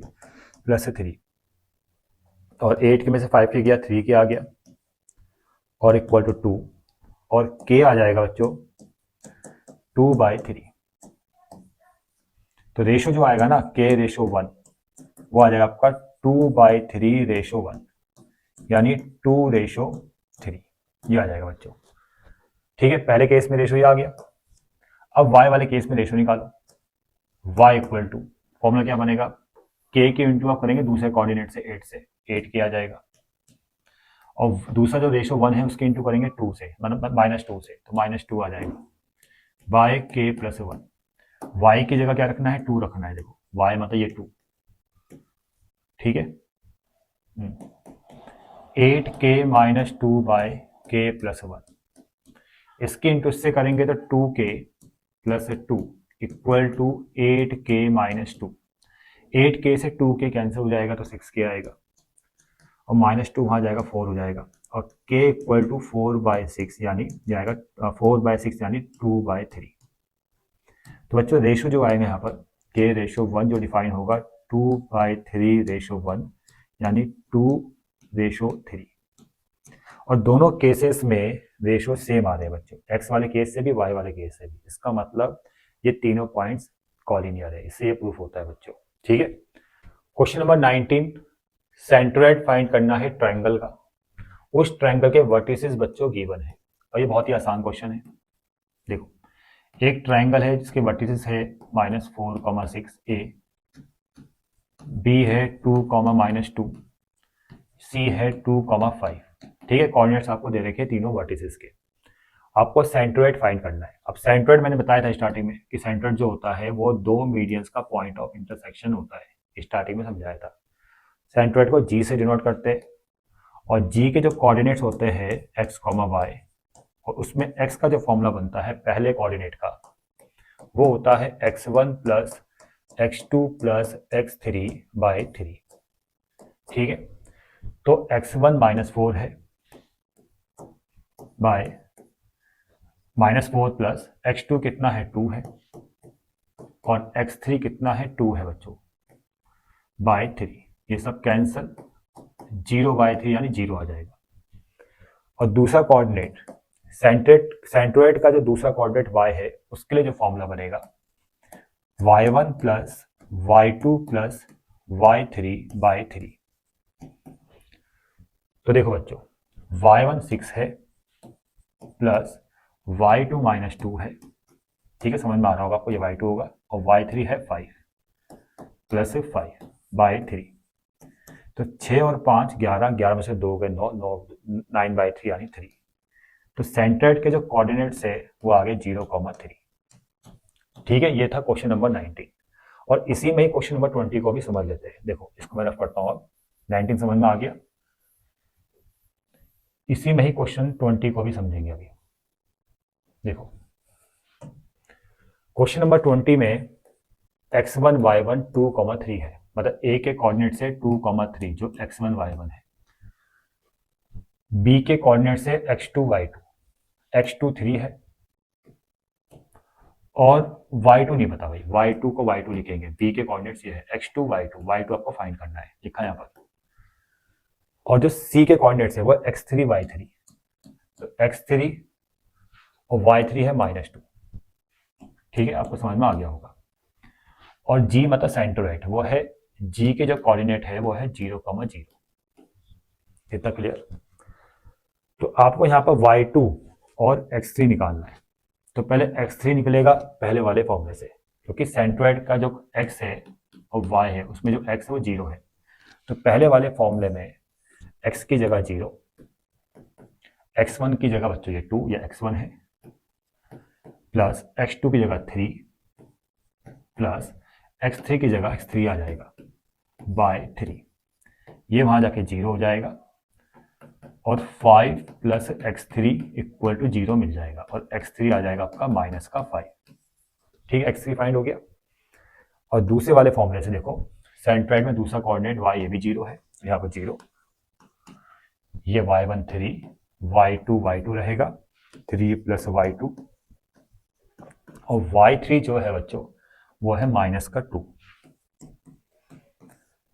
plus 3, और 8 के में से 5 के गया 3 के आ गया और इक्वल टू 2, और k आ जाएगा बच्चों 2/3। तो रेशो जो आएगा ना k रेशो 1 वो आ जाएगा आपका 2/3 रेशो 1, यानी 2:3 ये आ जाएगा बच्चों, ठीक है। पहले केस में रेशो ये आ गया। अब y वाले केस में रेशो निकालो, y इक्वल टू फॉर्मूला क्या बनेगा, k के इंटू आप करेंगे दूसरे कोऑर्डिनेट से 8 से, 8k आ जाएगा, और दूसरा जो रेशो 1 है उसके इंटू करेंगे 2 से, मतलब -2 से, तो -2 आ जाएगा बाय k प्लस 1। y की जगह क्या रखना है, 2 रखना है। देखो y मतलब ये 2, ठीक है। 8k माइनस 2/k प्लस 1, इसके इंटू से करेंगे तो 2k plus 2 equal to 8k minus 2। 8k से 2k कैंसिल हो जाएगा तो 6k आएगा, और -2 वहाँ जाएगा 4 हो जाएगा, और k इक्वल टू 4/6 यानी जाएगा 4/6 यानी 2/3। तो बच्चों रेशो जो आएगा यहाँ पर k रेशो 1 जो डिफाइन होगा 2/3 रेशो 1, यानी 2:3। और दोनों केसेस में रेशो सेम आ रहे हैं बच्चों, एक्स वाले केस से भी वाई वाले केस से भी। इसका मतलब ये तीनों पॉइंट्स कॉलिनियर है, इससे ये प्रूफ होता है बच्चों। ठीक है। क्वेश्चन नंबर 19, सेंट्रोइड फाइंड करना है ट्रायंगल का। उस ट्रायंगल के वर्टिसेस बच्चों गिवन है, और ये बहुत ही आसान क्वेश्चन है। देखो, एक ट्रायंगल है जिसके वर्टिसेस है -4,6 ए, बी है 2,-2, सी है 2,5। ठीक है, कोऑर्डिनेट्स आपको दे रखे हैं तीनों वर्टिसेस के। आपको सेंट्रोइड फाइंड करना है। अब सेंट्रोइड मैंने बताया था स्टार्टिंग में कि सेंट्रोइड जो होता है वो दो मीडियंस का पॉइंट ऑफ इंटरसेक्शन होता है, स्टार्टिंग में समझाया था। सेंट्रोइड को जी से डिनोट करते हैं, और जी के जो कोऑर्डिनेट्स होते हैं एक्स कॉमा वाई, और उसमें एक्स का जो फॉर्मूला बनता है पहले कोऑर्डिनेट का, वो होता है x1 plus x2 plus x3/3। ठीक है, तो x1 -4 है बाय -4 प्लस x2 कितना है 2 है, और x3 कितना है 2 है बच्चों, बाय 3। ये सब कैंसल, 0/3 यानी 0 आ जाएगा। और दूसरा कोऑर्डिनेट सेंट्रोइड का जो दूसरा कोऑर्डिनेट y है, उसके लिए जो फॉर्मूला बनेगा y1 plus y2 plus y3/3। तो देखो बच्चों, y1 6 है प्लस y2 -2 है। ठीक है, समझ में आ रहा होगा आपको, ये y2 होगा, और y3 है 5 प्लस 5/3। तो 6 और 5 11, 11 में से 2 गए 9, 9/3 यानी 3। तो सेंट्रोइड के जो कोऑर्डिनेट्स है वो आ गए 0,3। ठीक है, ये था क्वेश्चन नंबर 19। और इसी में ही क्वेश्चन नंबर 20 को भी समझ लेते हैं। देखो, इसको मैं रफ करता हूँ। अब 19 समझ में आ गया, इसी में ही क्वेश्चन 20 को भी समझेंगे अभी। देखो, क्वेश्चन नंबर 20 में x1 y1 2,3 है, मतलब a के कोऑर्डिनेट से 2,3 जो x1 y1 है, b के कोऑर्डिनेट से x2 y2, x2 3 है, और y2 नहीं पता भाई, y2 को y2 लिखेंगे, b के कोऑर्डिनेट्स ये है x2 y2 आपको फाइंड करना है, लिखा है यहाँ पर। और जो c के कोऑर्डिनेट्स है वो x3 y3, तो x3 और y3 है -2। ठीक है, आपको समझ में आ गया होगा। और g मतलब सेंट्रोइड, वो है g के जो कोऑर्डिनेट है वो है 0,0। इतना क्लियर। तो आपको यहाँ पर y2 और x3 निकालना है। तो पहले x3 निकलेगा पहले वाले फॉर्मूले से, क्योंकि सेंट्रोइड का जो x है और y है उसमें जो x है वो 0 है। तो पहले वाले फॉर्मूले में x की जगह 0, x1 की जगह बच्चों ये 2 या x1 है, प्लस x2 की जगह 3, प्लस x3 की जगह x3 आ जाएगा बाय 3। ये वहां जाके 0 हो जाएगा, और 5 प्लस x3 इक्वल टू 0 मिल जाएगा, और x3 आ जाएगा आपका -5। ठीक है, x3 फाइंड हो गया। और दूसरे वाले फॉर्मूले से देखो, सेंट्रोइड में दूसरा कोऑर्डिनेट y ये भी 0 है, यहाँ पर 0, ये y1 3, y2 रहेगा 3 प्लस y2, और y3 जो है बच्चों वो है -2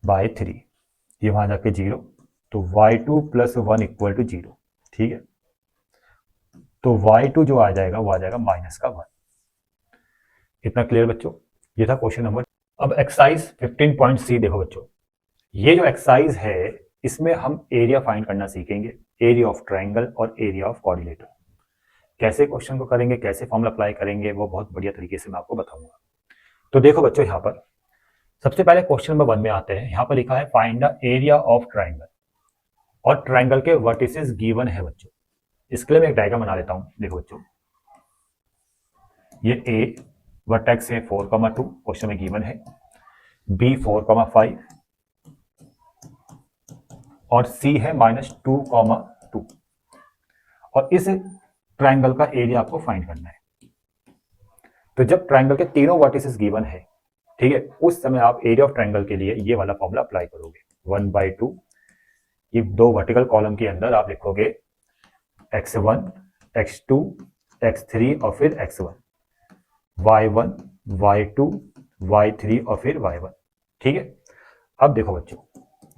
बाय 3। ये वहां जाके 0, तो y2 प्लस 1 इक्वल टू 0। ठीक है, तो y2 जो आ जाएगा वो आ जाएगा -1। इतना क्लियर बच्चों, ये था क्वेश्चन नंबर। अब एक्सरसाइज 15.c देखो बच्चों, ये जो एक्सरसाइज है इसमें हम एरिया फाइंड करना सीखेंगे, एरिया ऑफ ट्राइंगल और एरिया ऑफ क्वाड्रिलेटरल। कैसे क्वेश्चन को करेंगे, कैसे फॉर्मूला अप्लाई करेंगे, वो बहुत बढ़िया तरीके से मैं आपको बताऊंगा। तो देखो बच्चों, यहाँ पर सबसे पहले क्वेश्चन नंबर 1 में आते हैं। यहाँ पर लिखा है find the area of triangle, और ट्राइंगल के वर्टिसेस गिवन है बच्चों। इसके लिए मैं एक डायग्राम बना लेता हूं। देखो बच्चों, ये ए वर्टेक्स है 4,2, क्वेश्चन में गिवन है, बी 4,5, और सी है -2,2। और इस ट्राइंगल का एरिया आपको फाइंड करना है। तो जब ट्राइंगल के तीनों वर्टिसेस गिवन है, ठीक है, उस समय आप एरिया ऑफ ट्राइंगल के लिए ये वाला फॉर्मूला अप्लाई करोगे, 1/2। ये दो वर्टिकल कॉलम के अंदर आप लिखोगे x1, x2, x3 और फिर x1, y1, y2, y3 और फिर y1। ठीक है, अब देखो बच्चों,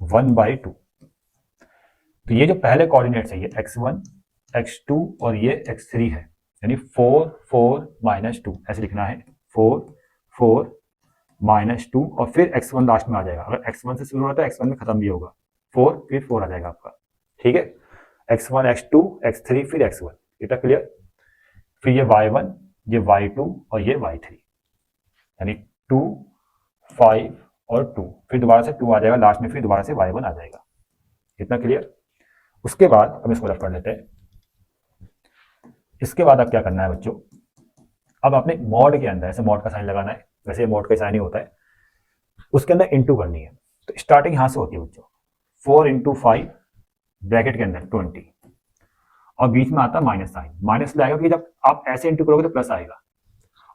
1/2। तो ये जो पहले कोऑर्डिनेट्स है ये x1 x2 और ये x3 है, यानी 4 4 -2 ऐसे लिखना है, 4 4 -2 और फिर x1 लास्ट में आ जाएगा। अगर x1 से शुरू होता है x1 में खत्म भी होगा, 4 फिर 4 आ जाएगा आपका, ठीक है। x1 x2 x3 फिर x1, इतना क्लियर। फिर ये y1 ये y2 और ये y3, यानी 2 5 और 2, फिर दोबारा से 2 आ जाएगा लास्ट में, फिर दोबारा से y1 आ जाएगा, इतना क्लियर। उसके बाद हम इसको रफ कर लेते हैं। इसके बाद अब क्या करना है बच्चों, अब आपने मॉड के अंदर ऐसे मॉड का साइन लगाना है, वैसे मॉड का साइन ही होता है, उसके अंदर इंटू करनी है। तो स्टार्टिंग यहां से होती है बच्चों, 4 × 5 ब्रैकेट के अंदर 20 और बीच में आता है माइनस साइन। माइनस लाएगा कि जब आप ऐसे इंटू करोगे तो प्लस आएगा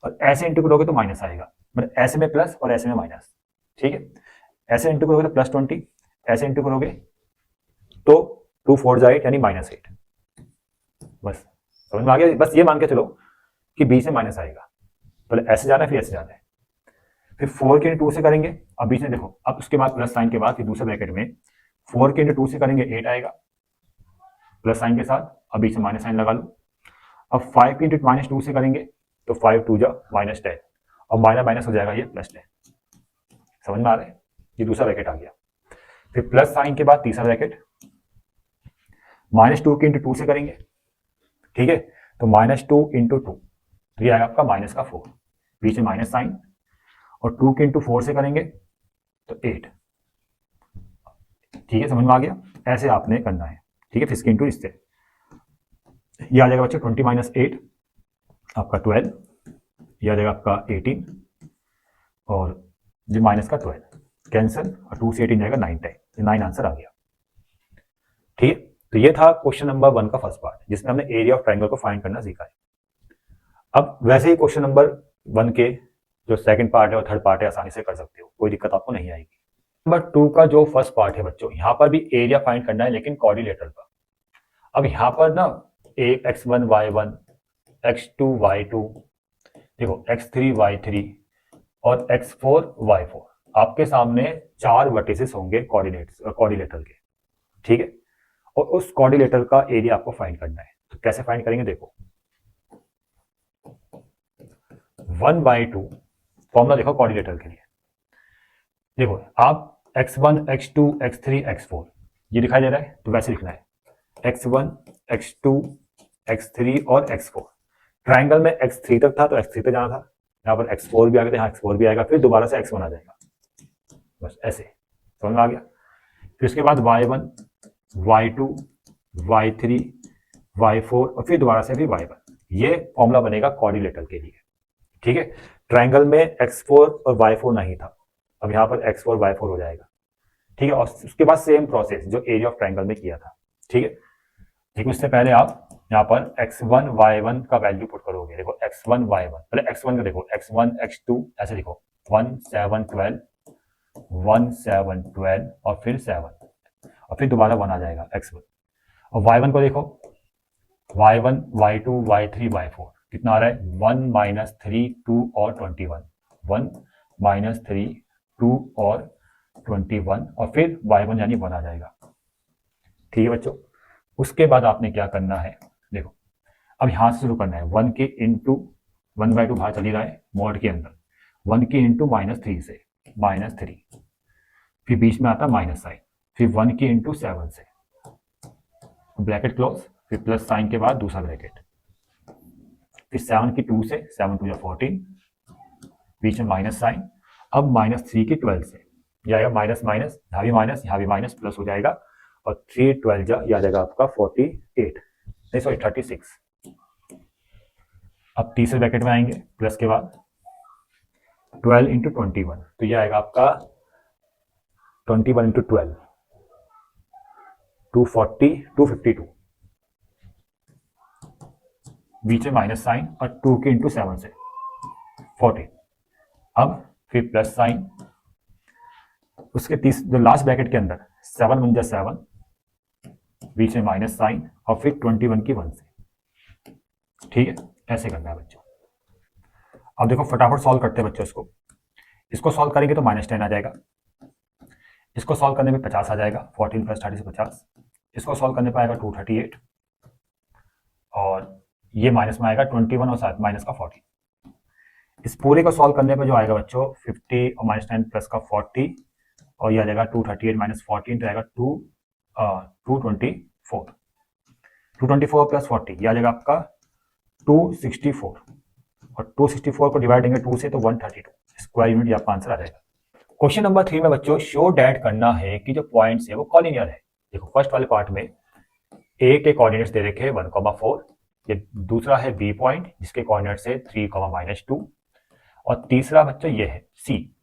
और ऐसे इंटू करोगे तो माइनस आएगा, मतलब ऐसे में प्लस और ऐसे में माइनस, ठीक है। ऐसे इंटू करोगे तो +20, ऐसे इंटू करोगे तो 2 4 8 यानी -8। बस समझ में आ गया। बस ये मान के चलो कि बीच में माइनस आएगा, पहले ऐसे जाना है फिर ऐसे जाना है। फिर 4 के 2 से करेंगे, अब बीच में देखो, अब उसके बाद प्लस साइन के बाद फिर दूसरे ब्रैकेट में 4 के 2 से करेंगे 8 आएगा प्लस साइन के साथ, अब बीच में माइनस साइन लगा लो। अब 5 के -2 से करेंगे तो 5 2 जा -10 और माइनस माइनस हो जाएगा ये +10। समझ में आ रहा है, ये दूसरा ब्रैकेट आ गया। फिर प्लस साइन के बाद तीसरा ब्रैकेट, -2 के 2 से करेंगे, ठीक है, तो -2 × 2 तो ये आएगा आपका -4, बीच में माइनस साइन, और 2 के 4 से करेंगे तो 8, ठीक है, समझ में आ गया। ऐसे आपने करना है, ठीक है। फिर इसके इंटू इससे ये आ जाएगा बच्चों 20 - 8 आपका 12, ये आ जाएगा आपका 18 और ये माइनस का 12 कैंसिल और 2 से 18 जाएगा 9 टाइम, 9 आंसर आ गया, ठीक है। तो ये था क्वेश्चन नंबर 1 का फर्स्ट पार्ट, जिसमें हमने एरिया ऑफ ट्रायंगल को फाइंड करना सीखा है। अब वैसे ही क्वेश्चन नंबर 1 के जो सेकंड पार्ट है और थर्ड पार्ट है आसानी से कर सकते हो, कोई दिक्कत आपको नहीं आएगी। नंबर 2 का जो फर्स्ट पार्ट है बच्चों, यहाँ पर भी एरिया फाइंड करना है लेकिन कोऑर्डिनेटर का। अब यहाँ पर ना एक x1 y1 x2 y2, देखो x3 y3 और x4 y4, आपके सामने 4 वर्टिसेस होंगे कोऑर्डिनेटर के, ठीक है। और उस कोऑर्डिनेटर का एरिया आपको फाइंड करना है। तो कैसे फाइंड करेंगे, देखो 1/2 फॉर्मूला देखो कोऑर्डिनेटर के लिए। देखो आप x1 x2 x3 x4 ये दिखाई दे रहा है, तो वैसे लिखना है x1 x2 x3 और x4। ट्राइंगल में x3 तक था तो x3 तक जाना था, यहाँ पर x4 भी आ गया, यहाँ x4 भी आएगा, फिर दोबारा से x1 आ जाएगा, बस ऐसे समझ में आ गया। फिर उसके बाद y1 y2 y3 y4 और फिर दोबारा से भी y1, ये फॉर्मूला बनेगा कोऑर्डिनेटर के लिए, ठीक है। ट्राइंगल में x4 और y4 नहीं था, अब यहाँ पर x4 y4 हो जाएगा, ठीक है। और उसके बाद सेम प्रोसेस जो एरिया ऑफ ट्राइंगल में किया था, ठीक है। ठीक, उससे पहले आप यहाँ पर x1 y1 का वैल्यू पुट करोगे। देखो x1 y1, पहले x1 का देखो, x1 x2 ऐसे लिखो, 1 7 12 1 7 12 और फिर 7 और फिर दोबारा 1 आ जाएगा x1। और y1 को देखो, y1 y2 y3 y4 कितना आ रहा है, 1 - 3 2 और 21, 1 - 3 2 और 21 और फिर y1 यानी 1 आ जाएगा, ठीक है बच्चों। उसके बाद आपने क्या करना है, देखो अब यहां से शुरू करना है, 1 के इंटू 1/2 बाहर चली रहा है मॉड के अंदर, 1 के इंटू -3 से -3, फिर बीच में आता माइनस साइन, फिर 1 के इंटू 7 से ब्रैकेट क्लोज, फिर प्लस साइन के बाद दूसरा ब्रैकेट, फिर 7 की 2 से 7 2 14, बीच में माइनस साइन, अब -3 की 12 से यह आएगा माइनस माइनस, यहाँ भी माइनस यहाँ भी माइनस, प्लस हो जाएगा और 3 12 यह आ जाएगा आपका 48, नहीं सॉरी 36। अब तीसरे ब्रैकेट में आएंगे प्लस के बाद 12 × 21, तो यह आएगा आपका 21 × 12 240 252, बीच में माइनस साइन और 2 के इंटू 7 से 14, अब फिर प्लस साइन, उसके जो लास्ट ब्रैकेट के अंदर 7 × 7, बीच में माइनस साइन और फिर 21 की 1 से, ठीक है। ऐसे करना है बच्चों। अब देखो फटाफट सॉल्व करते हैं बच्चों, इसको सॉल्व करेंगे तो -10 आ जाएगा, इसको सॉल्व करने में 50 आ जाएगा, 14 + 30 से 50। इसको सॉल्व करने पर आएगा 238 और ये माइनस में आएगा 21 और साथ माइनस का 40। इस पूरे को सॉल्व करने पर जो आएगा बच्चों 50 और -10 प्लस का 40 और ये आ जाएगा 238 - 14 तो आएगा 224 + 40 ये आ जाएगा आपका 264 और 264 को डिवाइड देंगे 2 से तो 132 स्क्वायर यूनिट आपका आंसर आ जाएगा। क्वेश्चन नंबर 3 में बच्चों शो डैट करना है कि जो पॉइंट्स है वो कॉलिनियर है। देखो फर्स्ट वाले पार्ट में ए के कोऑर्डिनेट्स दे रखे हैं 1,4, ये दूसरा है बी पॉइंट जिसके कोऑर्डिनेट्स है 3, -2 और तीसरा बच्चों ये है सी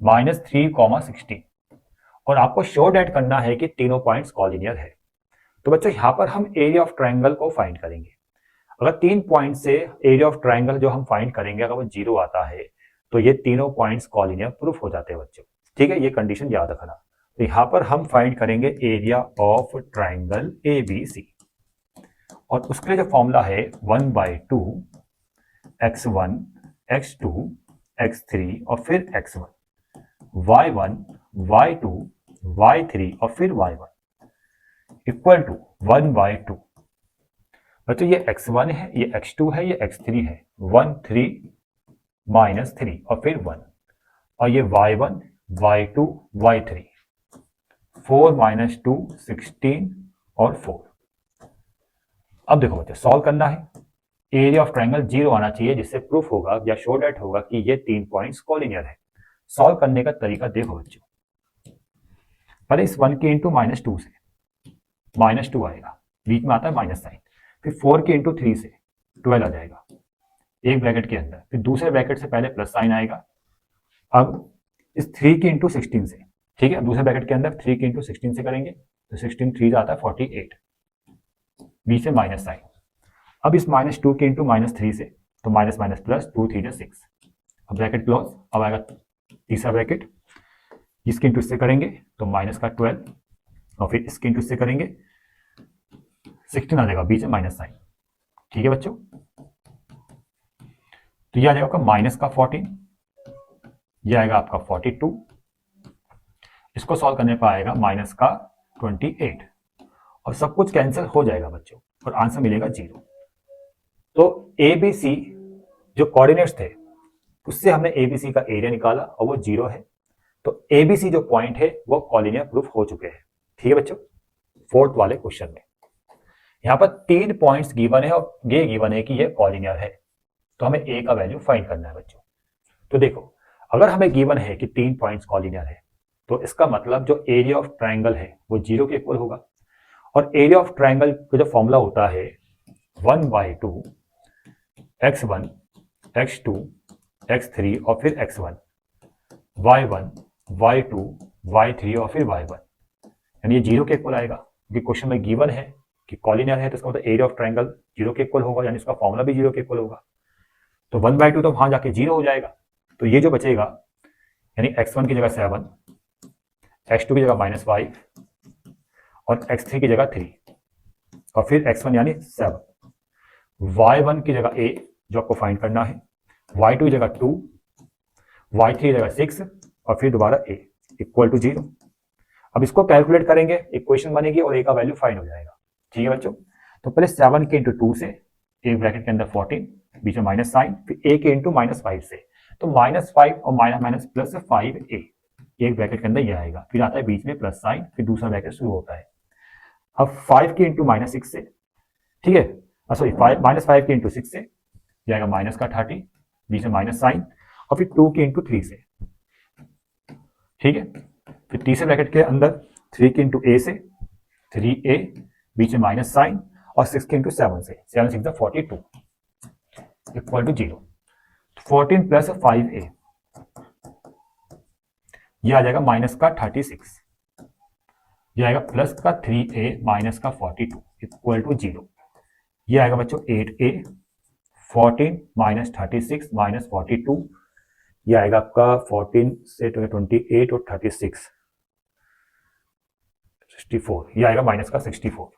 -3, 16 और आपको शो डैट करना है कि तीनों पॉइंट्स कॉलिनियर है। तो बच्चों यहाँ पर हम एरिया ऑफ ट्रायंगल को फाइंड करेंगे। अगर 3 पॉइंट से एरिया ऑफ ट्रायंगल जो हम फाइंड करेंगे अगर वो 0 आता है तो ये तीनों पॉइंट्स कॉलिनियर प्रूफ हो जाते हैं बच्चों। ठीक है, ये कंडीशन याद रखना। तो यहाँ पर हम फाइंड करेंगे एरिया ऑफ ट्रायंगल ABC और उसके लिए जो फॉर्मूला है 1/2 x1 x2 x3 और फिर x1 y1 y2 y3 और फिर y1 इक्वल टू 1/2। बच्चों ये x1 है, ये x2 है, ये x3 है, 1 3 -3 और फिर 1 और ये y1 y2 y3 4 - 2 16 और 4। अब देखो बच्चों सॉल्व करना है, एरिया ऑफ ट्रायंगल 0 आना चाहिए जिससे प्रूफ होगा या शो डैट होगा कि ये 3 पॉइंट्स कॉलिनियर है। सॉल्व करने का तरीका देखो बच्चों, पहले इस 1 के इंटू -2 से -2 आएगा, बीच में आता है माइनस साइन, फिर 4 के इंटू 3 से 12 आ जाएगा एक ब्रैकेट के अंदर, फिर दूसरे ब्रैकेट से पहले प्लस साइन आएगा। अब इस 3 के इंटू 16 से, ठीक है, दूसरे ब्रैकेट के अंदर 3 के इंटू 16 से करेंगे तो 16 3 आता है 48, बीच से माइनस साइन। अब इस -2 के इंटू -3 से तो माइनस माइनस प्लस 2 3 6, अब ब्रैकेट क्लोज। अब आएगा तीसरा ब्रैकेट, इसके इंटू इससे करेंगे तो माइनस का 12 और फिर इसके इंटू इससे करेंगे 16 आ जाएगा, बीच में माइनस साइन। ठीक है बच्चों, तो ये आ जाएगा आपका माइनस का 14, ये आएगा आपका 42, इसको सॉल्व करने पर आएगा माइनस का 28 और सब कुछ कैंसिल हो जाएगा बच्चों और आंसर मिलेगा 0। तो ABC जो कोऑर्डिनेट्स थे उससे हमने ABC का एरिया निकाला और वो 0 है, तो ABC जो पॉइंट है वो कॉलिनियर प्रूफ हो चुके हैं। ठीक है बच्चों, फोर्थ वाले क्वेश्चन में यहाँ पर 3 पॉइंट्स गिवन है और ये गिवन है कि ये कॉलिनियर है, तो हमें A का वैल्यू फाइंड करना है बच्चों। तो देखो अगर हमें गिवन है कि 3 पॉइंट्स कॉलिनियर है तो इसका मतलब जो एरिया ऑफ ट्रायंगल है वो 0 के इक्वल होगा और एरिया ऑफ ट्रायंगल का जो फॉर्मूला होता है 1/2 x1 x2 x3 और फिर x1 y1 y2 y3 और फिर y1, यानी ये 0 के इक्वल आएगा क्योंकि क्वेश्चन में गिवन है कि कॉलिनियर है तो इसका मतलब एरिया ऑफ ट्रायंगल 0 के इक्वल होगा, यानी इसका फॉर्मूला भी 0 के इक्वल होगा। तो 1/2 तो वहां जाके 0 हो जाएगा, तो ये जो बचेगा यानी x1 की जगह 7, x2 की जगह -5 और x3 की जगह 3 और फिर x1 यानी 7, y1 की जगह a जो आपको फाइंड करना है, y2 की जगह 2, y3 की जगह 6 और फिर दोबारा a इक्वल टू 0। अब इसको कैलकुलेट करेंगे, इक्वेशन बनेगी और a का वैल्यू फाइंड हो जाएगा। ठीक है बच्चों, तो पहले 7 के इंटू 2 से एक ब्रैकेट के अंदर 14, बीच में माइनस साइन, फिर a के इंटू -5 से तो -5 और माइनस प्लस 5a एक ब्रैकेट के अंदर ये आएगा, फिर आता है बीच में प्लस साइन, फिर दूसरा ब्रैकेट शुरू होता है। अब 5 के इंटू -6 से, ठीक है, सॉरी -5 के इंटू 6 से जाएगा माइनस का 30, बीच में माइनस साइन और फिर 2 के इंटू 3 से, ठीक है, फिर तीसरे ब्रैकेट के अंदर 3 के इंटू a से 3a, बीच में माइनस साइन और 6 के इंटू 7 से 7 6 42 इक्वल टू 0। 14 प्लस 5a ये आ जाएगा माइनस का 36, ये आएगा प्लस का 3a माइनस का 42 इक्वल टू 0। ये आएगा बच्चों 8a, 14 माइनस 36 माइनस 42, ये आएगा आपका 14 से 28 और 36 64, ये आएगा माइनस का 64।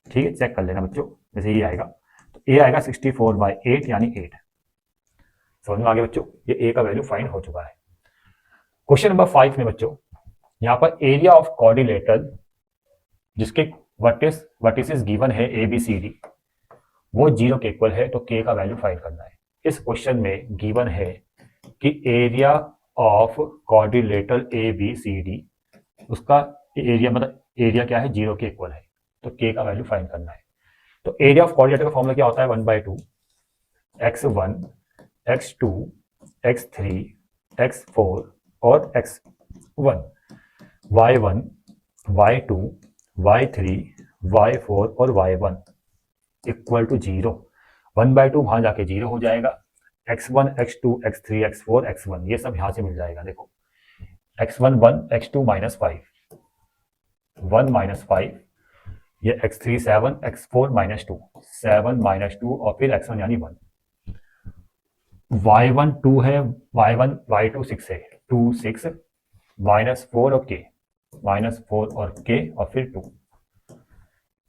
ठीक है, चेक कर लेना बच्चों, जैसे ये आएगा तो a आएगा 64/8 यानी 8। समझ में आ गया बच्चों, ये a का वैल्यू फाइंड हो चुका है। क्वेश्चन नंबर 5 में बच्चों यहाँ पर एरिया ऑफ क्वाड्रिलेटरल जिसके वर्टिसेस गिवन है ए बी सी डी वो 0 के इक्वल है, तो के का वैल्यू फाइंड करना है। इस क्वेश्चन में गिवन है कि area of quadrilateral A B C D, उसका एरिया मतलब एरिया क्या है, 0 के इक्वल है, तो के का वैल्यू फाइंड करना है। तो एरिया ऑफ क्वाड्रिलेटरल का फॉर्मूला क्या होता है, 1/2 x1 x2 x3 x4 और x1 y1 y2 y3 y4 और y1 इक्वल टू 0। 1/2 वहां जाके 0 हो जाएगा, x1 x2 x3 x4 x1 ये सब यहां से मिल जाएगा। देखो x1 1 x2 -5 1 -5, ये x3 7 x4 -2 7 -2 और फिर x1 यानी 1, y1 2 है, y1 y2 6 है, 2 6 -4 और k -4 और k और फिर 2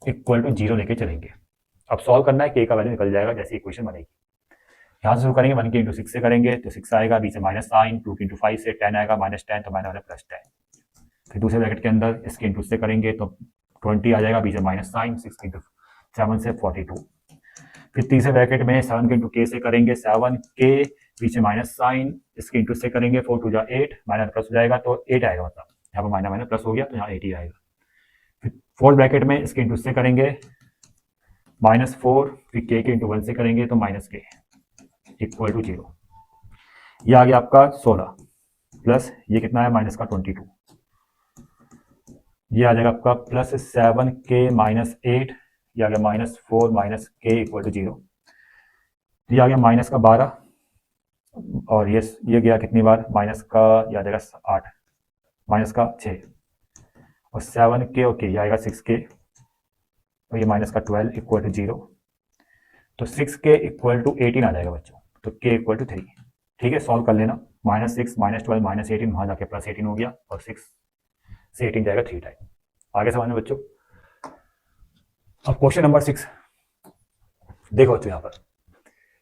इक्वल टू 0 लेके चलेंगे। अब सॉल्व करना है, k का वैल्यू निकल जाएगा जैसे इक्वेशन बनेगी। यहाँ से शुरू करेंगे, 1 के इंटू 6 से करेंगे तो 6 आएगा, बीच में माइनस साइन, 2 के इंटू 5 से 10 आएगा, -10 तो माइनस +10। फिर दूसरे ब्रैकेट के अंदर इसके इंटू से करेंगे तो 20 आ जाएगा, बीच में माइनस साइन, 6 के इंटू 7 से 42। फिर तीसरे ब्रैकेट में 7 के इंटू के से करेंगे, 7 के बीच में माइनस साइन, इसके इंटू से करेंगे 4 2 8 माइनस प्लस हो जाएगा तो 8 आएगा, मतलब यहाँ पर माइनस माइनस प्लस हो गया तो यहाँ 8 ही आएगा। फिर फोर्थ ब्रैकेट में इसके इंटू से करेंगे -4, फिर के इंटू 1 से करेंगे तो -k इक्वल टू 0। ये आ गया आपका 16 प्लस ये कितना है माइनस का 22, ये आ जाएगा आपका +7k -8, ये आ गया -4 -k इक्वल टू 0। ये आ गया माइनस का 12 और ये गया कितनी बार माइनस का, ये आ जाएगा 8 माइनस का 6 और 7k और k, ये आएगा 6k और ये माइनस का 12 इक्वल टू 0। तो 6k इक्वल टू 18 आ जाएगा बच्चों, तो k इक्वल टू 3। ठीक है, सॉल्व कर लेना, -6 -12 -18 वहां जाके +18 हो गया और 6 से 18 जाएगा 3 टाइम। आगे समझ में बच्चों। अब क्वेश्चन नंबर 6 देखो बच्चों,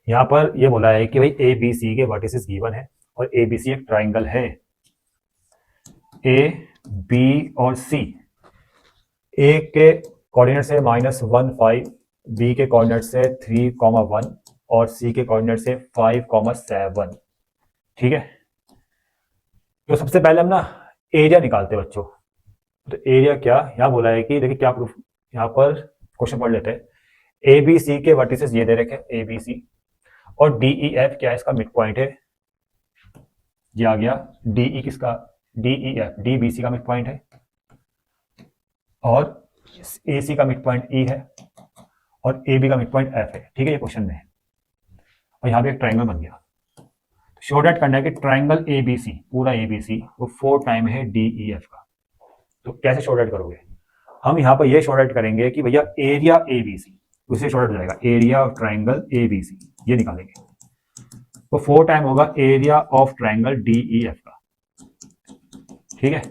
यहाँ पर ये बोला है कि भाई ए बी सी के वर्टिसेस गिवन है और ए बी सी एक ट्राइंगल है। ए बी और सी, ए के कोऑर्डिनेट से -1 5, बी के कोऑर्डिनेट से 3,1 और सी के कोऑर्डिनेट से 5,7। ठीक है, तो सबसे पहले हम ना एरिया निकालते हैं बच्चों। तो एरिया क्या यहाँ बोला है कि देखिए क्या प्रूफ, यहाँ पर क्वेश्चन पढ़ लेते हैं। ए बी सी के वर्टिसेस ये दे रखे ए बी सी और डी ई एफ क्या है, इसका मिड पॉइंट है, ये आ गया डीई किसका, D E F, D B C का मिड पॉइंट है और ए सी का मिड पॉइंट ई है और ए बी का मिड पॉइंट एफ है। ठीक है, ये क्वेश्चन में है और यहाँ पे एक ट्राइंगल बन गया। शो डेट करना है कि ट्राइंगल ए बी सी, पूरा ए बी सी वो 4 टाइम है डी ई एफ का। तो कैसे शो डेट करोगे, हम यहाँ पर ये शो डेट करेंगे कि भैया एरिया ए बी सी, उससे शो डेट हो जाएगा area of triangle A B C, ये निकालेंगे तो 4 टाइम होगा area of triangle D E F का। ठीक है,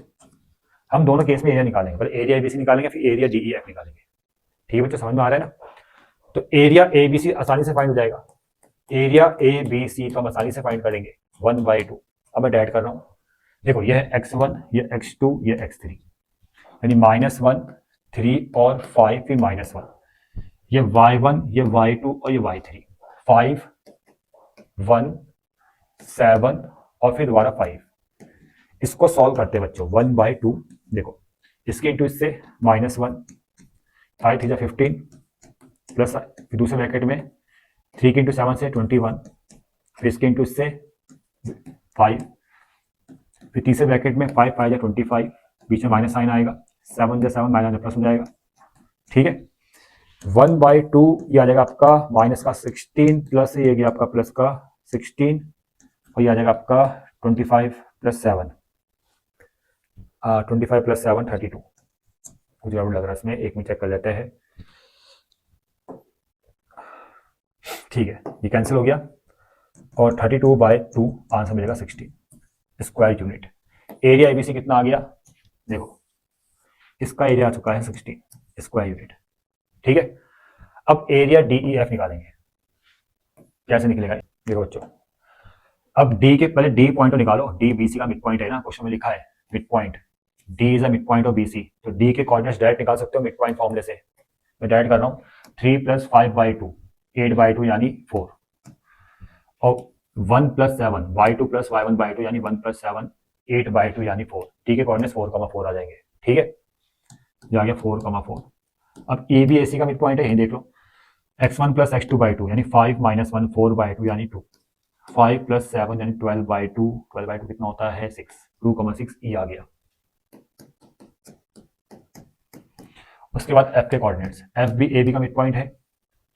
हम दोनों केस में एरिया निकालेंगे, पहले एरिया एबीसी निकालेंगे फिर एरिया डी ई एफ निकालेंगे। ठीक है बच्चों, समझ में आ रहा है ना। तो एरिया ए बी सी आसानी से फाइंड हो जाएगा, एरिया ए बी सी तो हम आसानी से फाइंड करेंगे 1/2। अब मैं ऐड कर रहा हूँ, देखो ये है x1, ये x2, ये x3, यानी -1 3 और 5 फिर -1, ये y1, ये y2 और ये y3, 5 1 7 और फिर दोबारा 5। इसको सॉल्व करते हैं बच्चों 1/2, देखो इसके इंटू इससे -1, 5 3 15 प्लस दूसरे ब्रैकेट में 3 के इंटू 7 से 21, फिर इसके इंटू इससे 5, फिर तीसरे ब्रैकेट में 5 5 25, बीच में माइनस साइन आएगा, 7 से 7 माइनस प्लस हो जाएगा। ठीक है, 1/2 ये आ जाएगा आपका माइनस का 16 प्लस ये गया आपका प्लस का 16 और ये आ जाएगा आपका 25 प्लस 7, 25 प्लस 7 32। कुछ गड़बड़ लग रहा है इसमें, एक मिनट चेक कर लेते हैं। ठीक है, ये कैंसिल हो गया और 32/2 आंसर मिलेगा 16 स्क्वायर यूनिट। एरिया एबीसी कितना आ गया, देखो इसका एरिया आ चुका है 16 स्क्वायर यूनिट। ठीक है, अब एरिया डीई एफ निकालेंगे, कैसे निकलेगा देखो बच्चों। अब डी के पहले डी पॉइंट तो निकालो, डी बी सी का मिड पॉइंट है ना, क्वेश्चन में लिखा है mid point, D is a mid point of B C, तो डी के कोऑर्डिनेट्स डायरेक्ट निकाल सकते हो मिड पॉइंट फॉर्मूले से। मैं डायरेक्ट कर रहा हूँ, 3 + 5/2 8/2 यानी 4, और 1 + 7 y2 + y1/2 यानी 1 + 7 8/2 यानी 4। डी के कोऑर्डिनेट्स 4,4 आ जाएंगे। ठीक है, ये आ गया 4,4। अब ए बी ए सी का मिड पॉइंट है, यही देख लो, x1 + x2/2 यानी 5 - 1 4/2 यानी 2, 5 + 7 यानी 12/2, 12/2 कितना होता है 6, 2,6 ई आ गया। उसके बाद f के कोऑर्डिनेट्स, f भी a b का मिड पॉइंट है,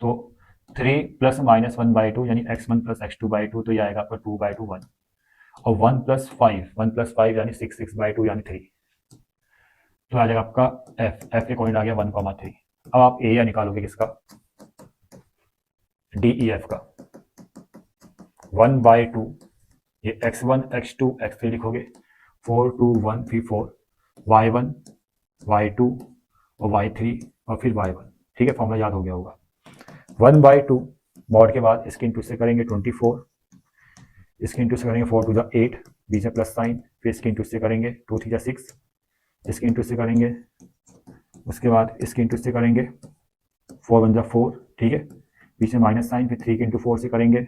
तो 3 + -1/2 यानी x1 + x2/2, तो ये आएगा आपका 2/2 1, और 1 + 5 यानी 6/2 यानी 3, तो आ जाएगा आपका f के कोऑर्डिनेट आ गया 1,3। अब आप एरिया निकालोगे किसका, डी ई एफ का, 1/2 ये x1 x2 x3 लिखोगे, 4 2 1 3 4, y1 y2 और y3 और फिर y1। ठीक है, फॉर्मूला याद हो गया होगा। 1/2 मॉड के बाद इसके इंटू से करेंगे 24, इसके इंटू से करेंगे 4 2 8, बीच में प्लस साइन, फिर इसके इंटू से करेंगे 2 3 6, इसके इंटू से करेंगे, उसके बाद इसके इंटू से करेंगे 4 1 4, ठीक है, बीच में माइनस साइन, फिर 3 के इंटू 4 से करेंगे,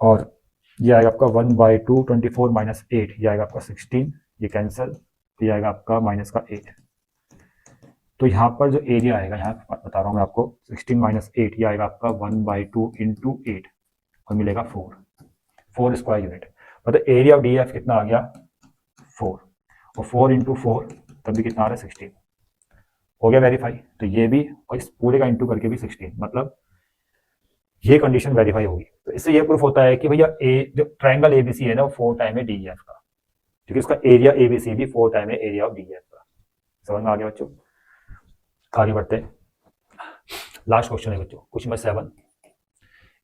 और ये आएगा आपका 1/2 24 - 8, ये आएगा आपका 16, ये कैंसिल, तो ये आएगा आपका -8। तो यहाँ पर जो एरिया आएगा, यहाँ बता रहा हूँ मैं आपको, 16 - 8 ये आएगा आपका 1/2 × 8 और मिलेगा 4 स्क्वायर यूनिट। मतलब एरिया ऑफ डी एफ कितना आ गया 4, और 4 × 4 तब भी कितना आ रहा है 16, हो गया वेरीफाई। तो ये भी और इस पूरे का इंटू करके भी 16, मतलब ये कंडीशन वेरीफाई होगी। तो इससे ये प्रूफ होता है कि भैया ए जो ट्रायंगल एबीसी है ना वो 4 टाइम है डी एफ का, क्योंकि उसका एरिया एबीसी भी 4 टाइम है एरिया ऑफ डी एफ का। समझ में आ गया बच्चों? आगे बढ़ते हैं, लास्ट क्वेश्चन है बच्चों, क्वेश्चन नंबर 7।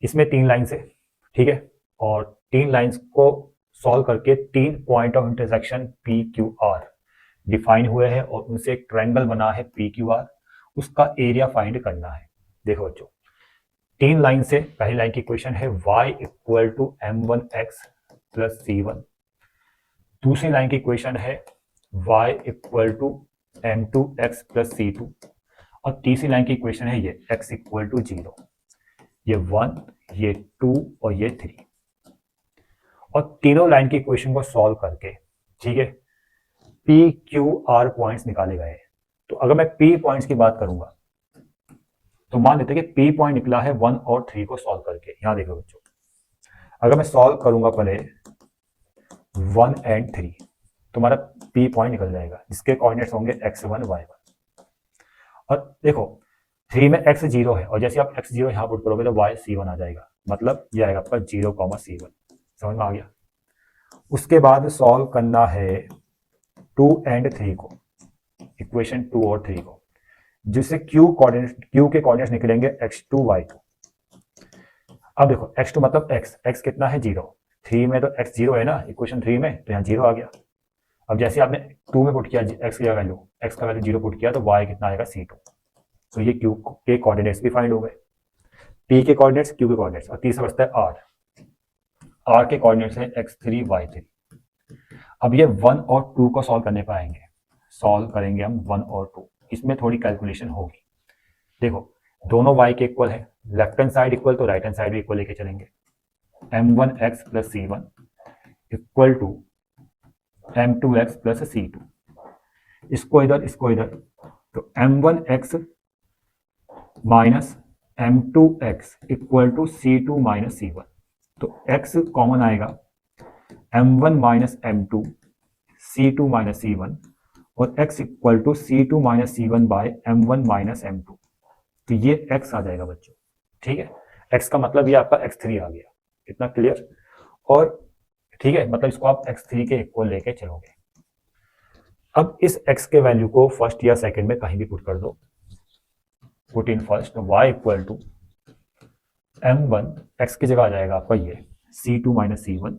इसमें 3 लाइन्स है, ठीक है, और 3 लाइन्स को सॉल्व करके 3 point of intersection P Q R define हुए हैं और उनसे एक ट्रायंगल बना है पी क्यू आर, उसका एरिया फाइंड करना है। देखो बच्चों, 3 लाइन से पहली लाइन की इक्वेशन है y = m1x + c1, दूसरी लाइन की इक्वेशन है y = m2x + c2, और तीसरी लाइन की इक्वेशन है ये x = 0, ये 1, ये 2 और ये 3, और तीनों लाइन की इक्वेशन को सॉल्व करके, ठीक है, पी क्यू आर पॉइंट्स निकाले गए। तो अगर मैं पी पॉइंट्स की बात करूंगा तो मान लेते हैं कि पी पॉइंट निकला है 1 और 3 को सॉल्व करके। यहां देखो बच्चों, अगर मैं सॉल्व करूंगा पहले 1 और 3 तो हमारा पी पॉइंट निकल जाएगा, जिसके कोऑर्डिनेट्स होंगे x1 y1, और देखो 3 में x 0 है, और जैसे आप x 0 यहां पुट करोगे तो y c1 आ जाएगा, मतलब ये आएगा आपका 0, c1। समझ में आ गया? उसके बाद सॉल्व करना है 2 और 3 को, इक्वेशन 2 और 3 को, जिससे q के कोऑर्डिनेट्स निकलेंगे x2 y2। अब देखो x2 मतलब x कितना है 0, 3 में तो x 0 है ना इक्वेशन 3 में, तो यहाँ 0 आ गया। अब जैसे आपने 2 में पुट किया x की वैल्यू, x का वैल्यू 0 पुट किया तो y कितना आएगा c2, तो ये q के कोऑर्डिनेट्स भी फाइंड हो गए, p के कोऑर्डिनेट्स, q के कोऑर्डिनेट्स, और तीसरा बचता है r के कोऑर्डिनेट्स है x3 y3। अब ये 1 और 2 को सॉल्व करने पाएंगे, सॉल्व करेंगे हम 1 और 2, इसमें थोड़ी कैलकुलेशन होगी। देखो दोनों y के इक्वल है, लेफ्ट हैंड साइड इक्वल तो राइट हैंड साइड भी इक्वल लेके चलेंगे, m1x + c1 = m2x + c2, इसको इधर तो m1x - m2x = c2 - c1, तो x कॉमन आएगा, m1 - m2 c2 - c1, और x = c2 - c1 / m1 - m2, तो ये x आ जाएगा बच्चों। ठीक है, x का मतलब ये आपका x3 आ गया, इतना क्लियर? और ठीक है, मतलब इसको आप x3 के इक्वल लेके चलोगे। अब इस x के वैल्यू को फर्स्ट या सेकंड में कहीं भी पुट कर दो, put in first, y = m1, x की जगह आ जाएगा आपका ये c2 - c1,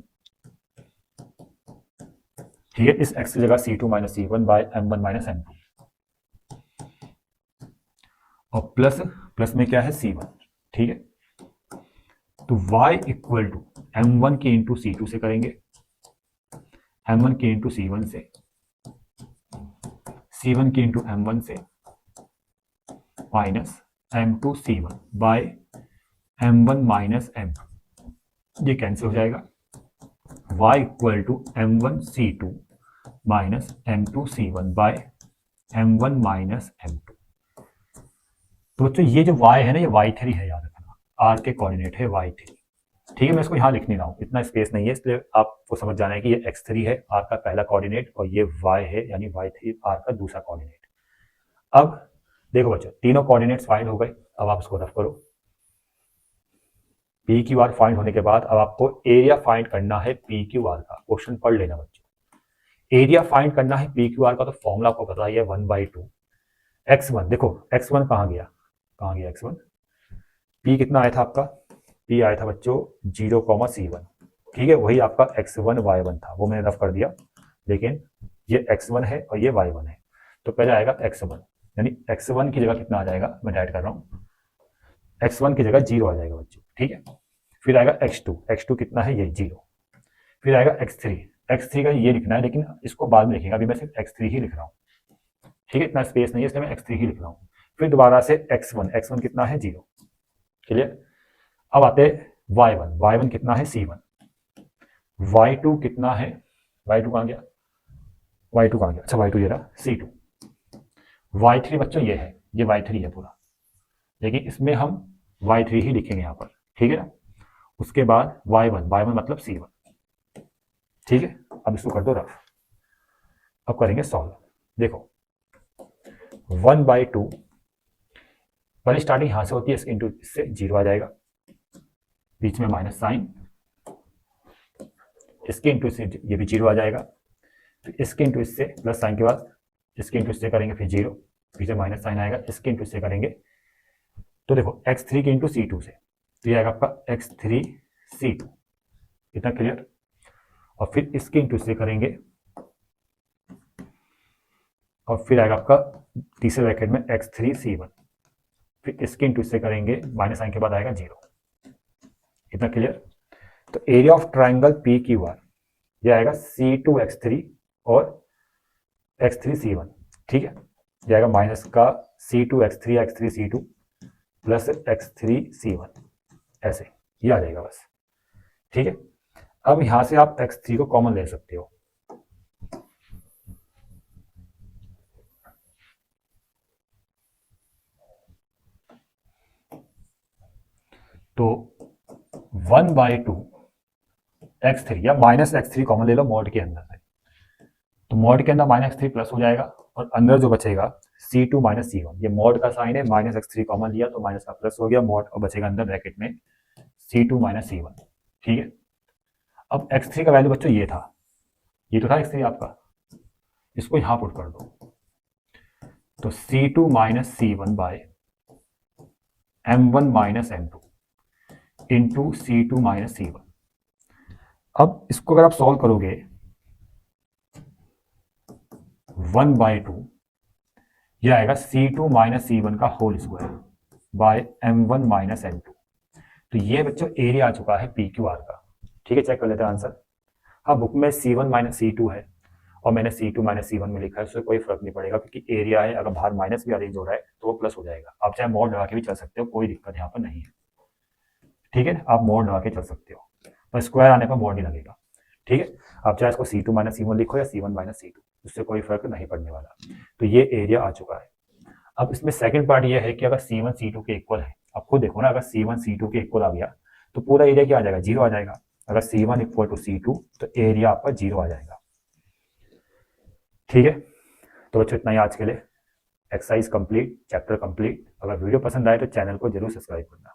ठीक है, इस x की जगह c2 - c1 / m1 - m2, और प्लस में क्या है c1, ठीक है, तो y = m1 के इंटू c2 से करेंगे, m1 के इंटू c1 से, C1 की इंटू M1 से minus M2 C1 by M1 minus M2, ये कैंसिल हो जाएगा। y इक्वल टू M1 C2 minus M2 C1 by M1 minus M2। तो बच्चों ये जो y है ना, ये y3 है, याद रखना, r के कोऑर्डिनेट है y3। ठीक है, मैं इसको यहाँ लिख नहीं रहा हूँ, इतना स्पेस नहीं है, इसलिए आपको समझ जाना है कि ये x3 है r का पहला कोऑर्डिनेट और ये y है यानी y3 r का दूसरा कोऑर्डिनेट। अब देखो बच्चों, तीनों कोऑर्डिनेट्स फाइंड हो गए। अब आप इसको रफ करो। पी क्यू आर फाइंड होने के बाद अब आपको एरिया फाइंड करना है पी क्यू आर का। क्वेश्चन पढ़ लेना बच्चों। एरिया फाइंड करना है पी क्यू आर का, तो फॉर्मूला आपको पता ही है 1/2 x1। देखो x1 कहाँ गया, x1, p कितना आया था आपका, p आया था बच्चों 0,C1। ठीक है, वही आपका x1 y1 था, वो मैंने रफ कर दिया, लेकिन ये x1 है और ये y1 है। तो पहले आएगा x1, यानी x1 की जगह कितना आ जाएगा, मैं डाइट कर रहा हूँ, x1 की जगह 0 आ जाएगा बच्चों। ठीक है, फिर आएगा x2 कितना है, ये 0। फिर आएगा x3 का ये लिखना है, लेकिन इसको बाद में लिखेगा, अभी मैं सिर्फ x3 ही लिख रहा हूँ। ठीक है, इतना स्पेस नहीं है इसलिए मैं x3 ही लिख रहा हूँ। फिर दोबारा से x1 कितना है, 0। क्लियर। अब आते y1 कितना है, C1। y2 कितना है, y2 कहाँ गया, अच्छा y2 ये रहा, C2। y3 बच्चों ये है, ये y3 है पूरा, लेकिन इसमें हम y3 ही लिखेंगे यहाँ पर। ठीक है ना। उसके बाद y1 मतलब C1। ठीक है, अब इसको कर दो रफ। अब करेंगे सॉल्व। देखो 1/2 पहले स्टार्टिंग यहां से होती है, इसके इंटू इससे 0 आ जाएगा, बीच में माइनस साइन, इसके इंटू इससे ये भी 0 आ जाएगा, फिर इसके इंटू इससे प्लस साइन के बाद इसके इंटू इससे करेंगे, फिर 0, फिर से माइनस साइन आएगा, इसके इंटू इससे करेंगे। तो देखो x3 के इंटू C2 से, तो ये आएगा आपका x3 C2, इतना क्लियर। और फिर इसके इंटू इससे करेंगे, और फिर आएगा आपका तीसरे ब्रैकेट में x3 C1, फिर इसके इंटू इससे करेंगे, माइनस साइन के बाद आएगा 0, इतना क्लियर। तो area of triangle P Q R ये आएगा C2 x3 और x3 C1। ठीक है, ये आएगा माइनस का C2 x3 C2 plus x3 C1, ऐसे ये आ जाएगा बस। ठीक है, अब यहां से आप x3 को कॉमन ले सकते हो, तो 1/2 x3 या माइनस x3 कॉमन ले लो मॉड के अंदर से, तो मॉड के अंदर माइनस x3 प्लस हो जाएगा, और अंदर जो बचेगा C2 माइनस C1, ये मॉड का साइन है, माइनस x3 कॉमन लिया तो माइनस का प्लस हो गया मॉड, और बचेगा अंदर ब्रैकेट में C2 माइनस C1। ठीक है, अब x3 का वैल्यू बच्चों ये था, ये तो था x3 आपका, इसको यहां पुट कर दो, तो C2 minus C1 by M1 minus M2 into C2 minus C1। अब इसको अगर आप सॉल्व करोगे 1/2 ये आएगा C2 माइनस C1 का whole square by M1 minus M2। तो ये बच्चों एरिया आ चुका है PQR का। ठीक है, चेक कर लेते हैं आंसर। हाँ, बुक में C1 माइनस C2 है और मैंने C2 माइनस C1 में लिखा है, उससे कोई फर्क नहीं पड़ेगा क्योंकि एरिया है, अगर बाहर माइनस भी अरेंज हो रहा है तो वो प्लस हो जाएगा। आप चाहे मोड लगा के भी चल सकते हो, कोई दिक्कत यहाँ पर नहीं है। ठीक है, आप मोड लगा के चल सकते हो, तो स्क्वायर आने पर मोड नहीं लगेगा। ठीक है, आप चाहे इसको C2 माइनस C1 लिखो या C1 माइनस C2, उससे कोई फर्क नहीं पड़ने वाला। तो ये एरिया आ चुका है। अब इसमें सेकंड पार्ट ये है कि अगर C1 C2 के इक्वल है, आप खुद देखो ना, अगर C1 C2 के इक्वल आ गया तो पूरा एरिया क्या आ जाएगा, 0 आ जाएगा। अगर C1 इक्वल टू C2 तो एरिया आपका 0 आ जाएगा। ठीक है, तो बच्चों इतना ही आज के लिए। Exercise complete, chapter complete. अगर वीडियो पसंद आए तो चैनल को जरूर सब्सक्राइब करना।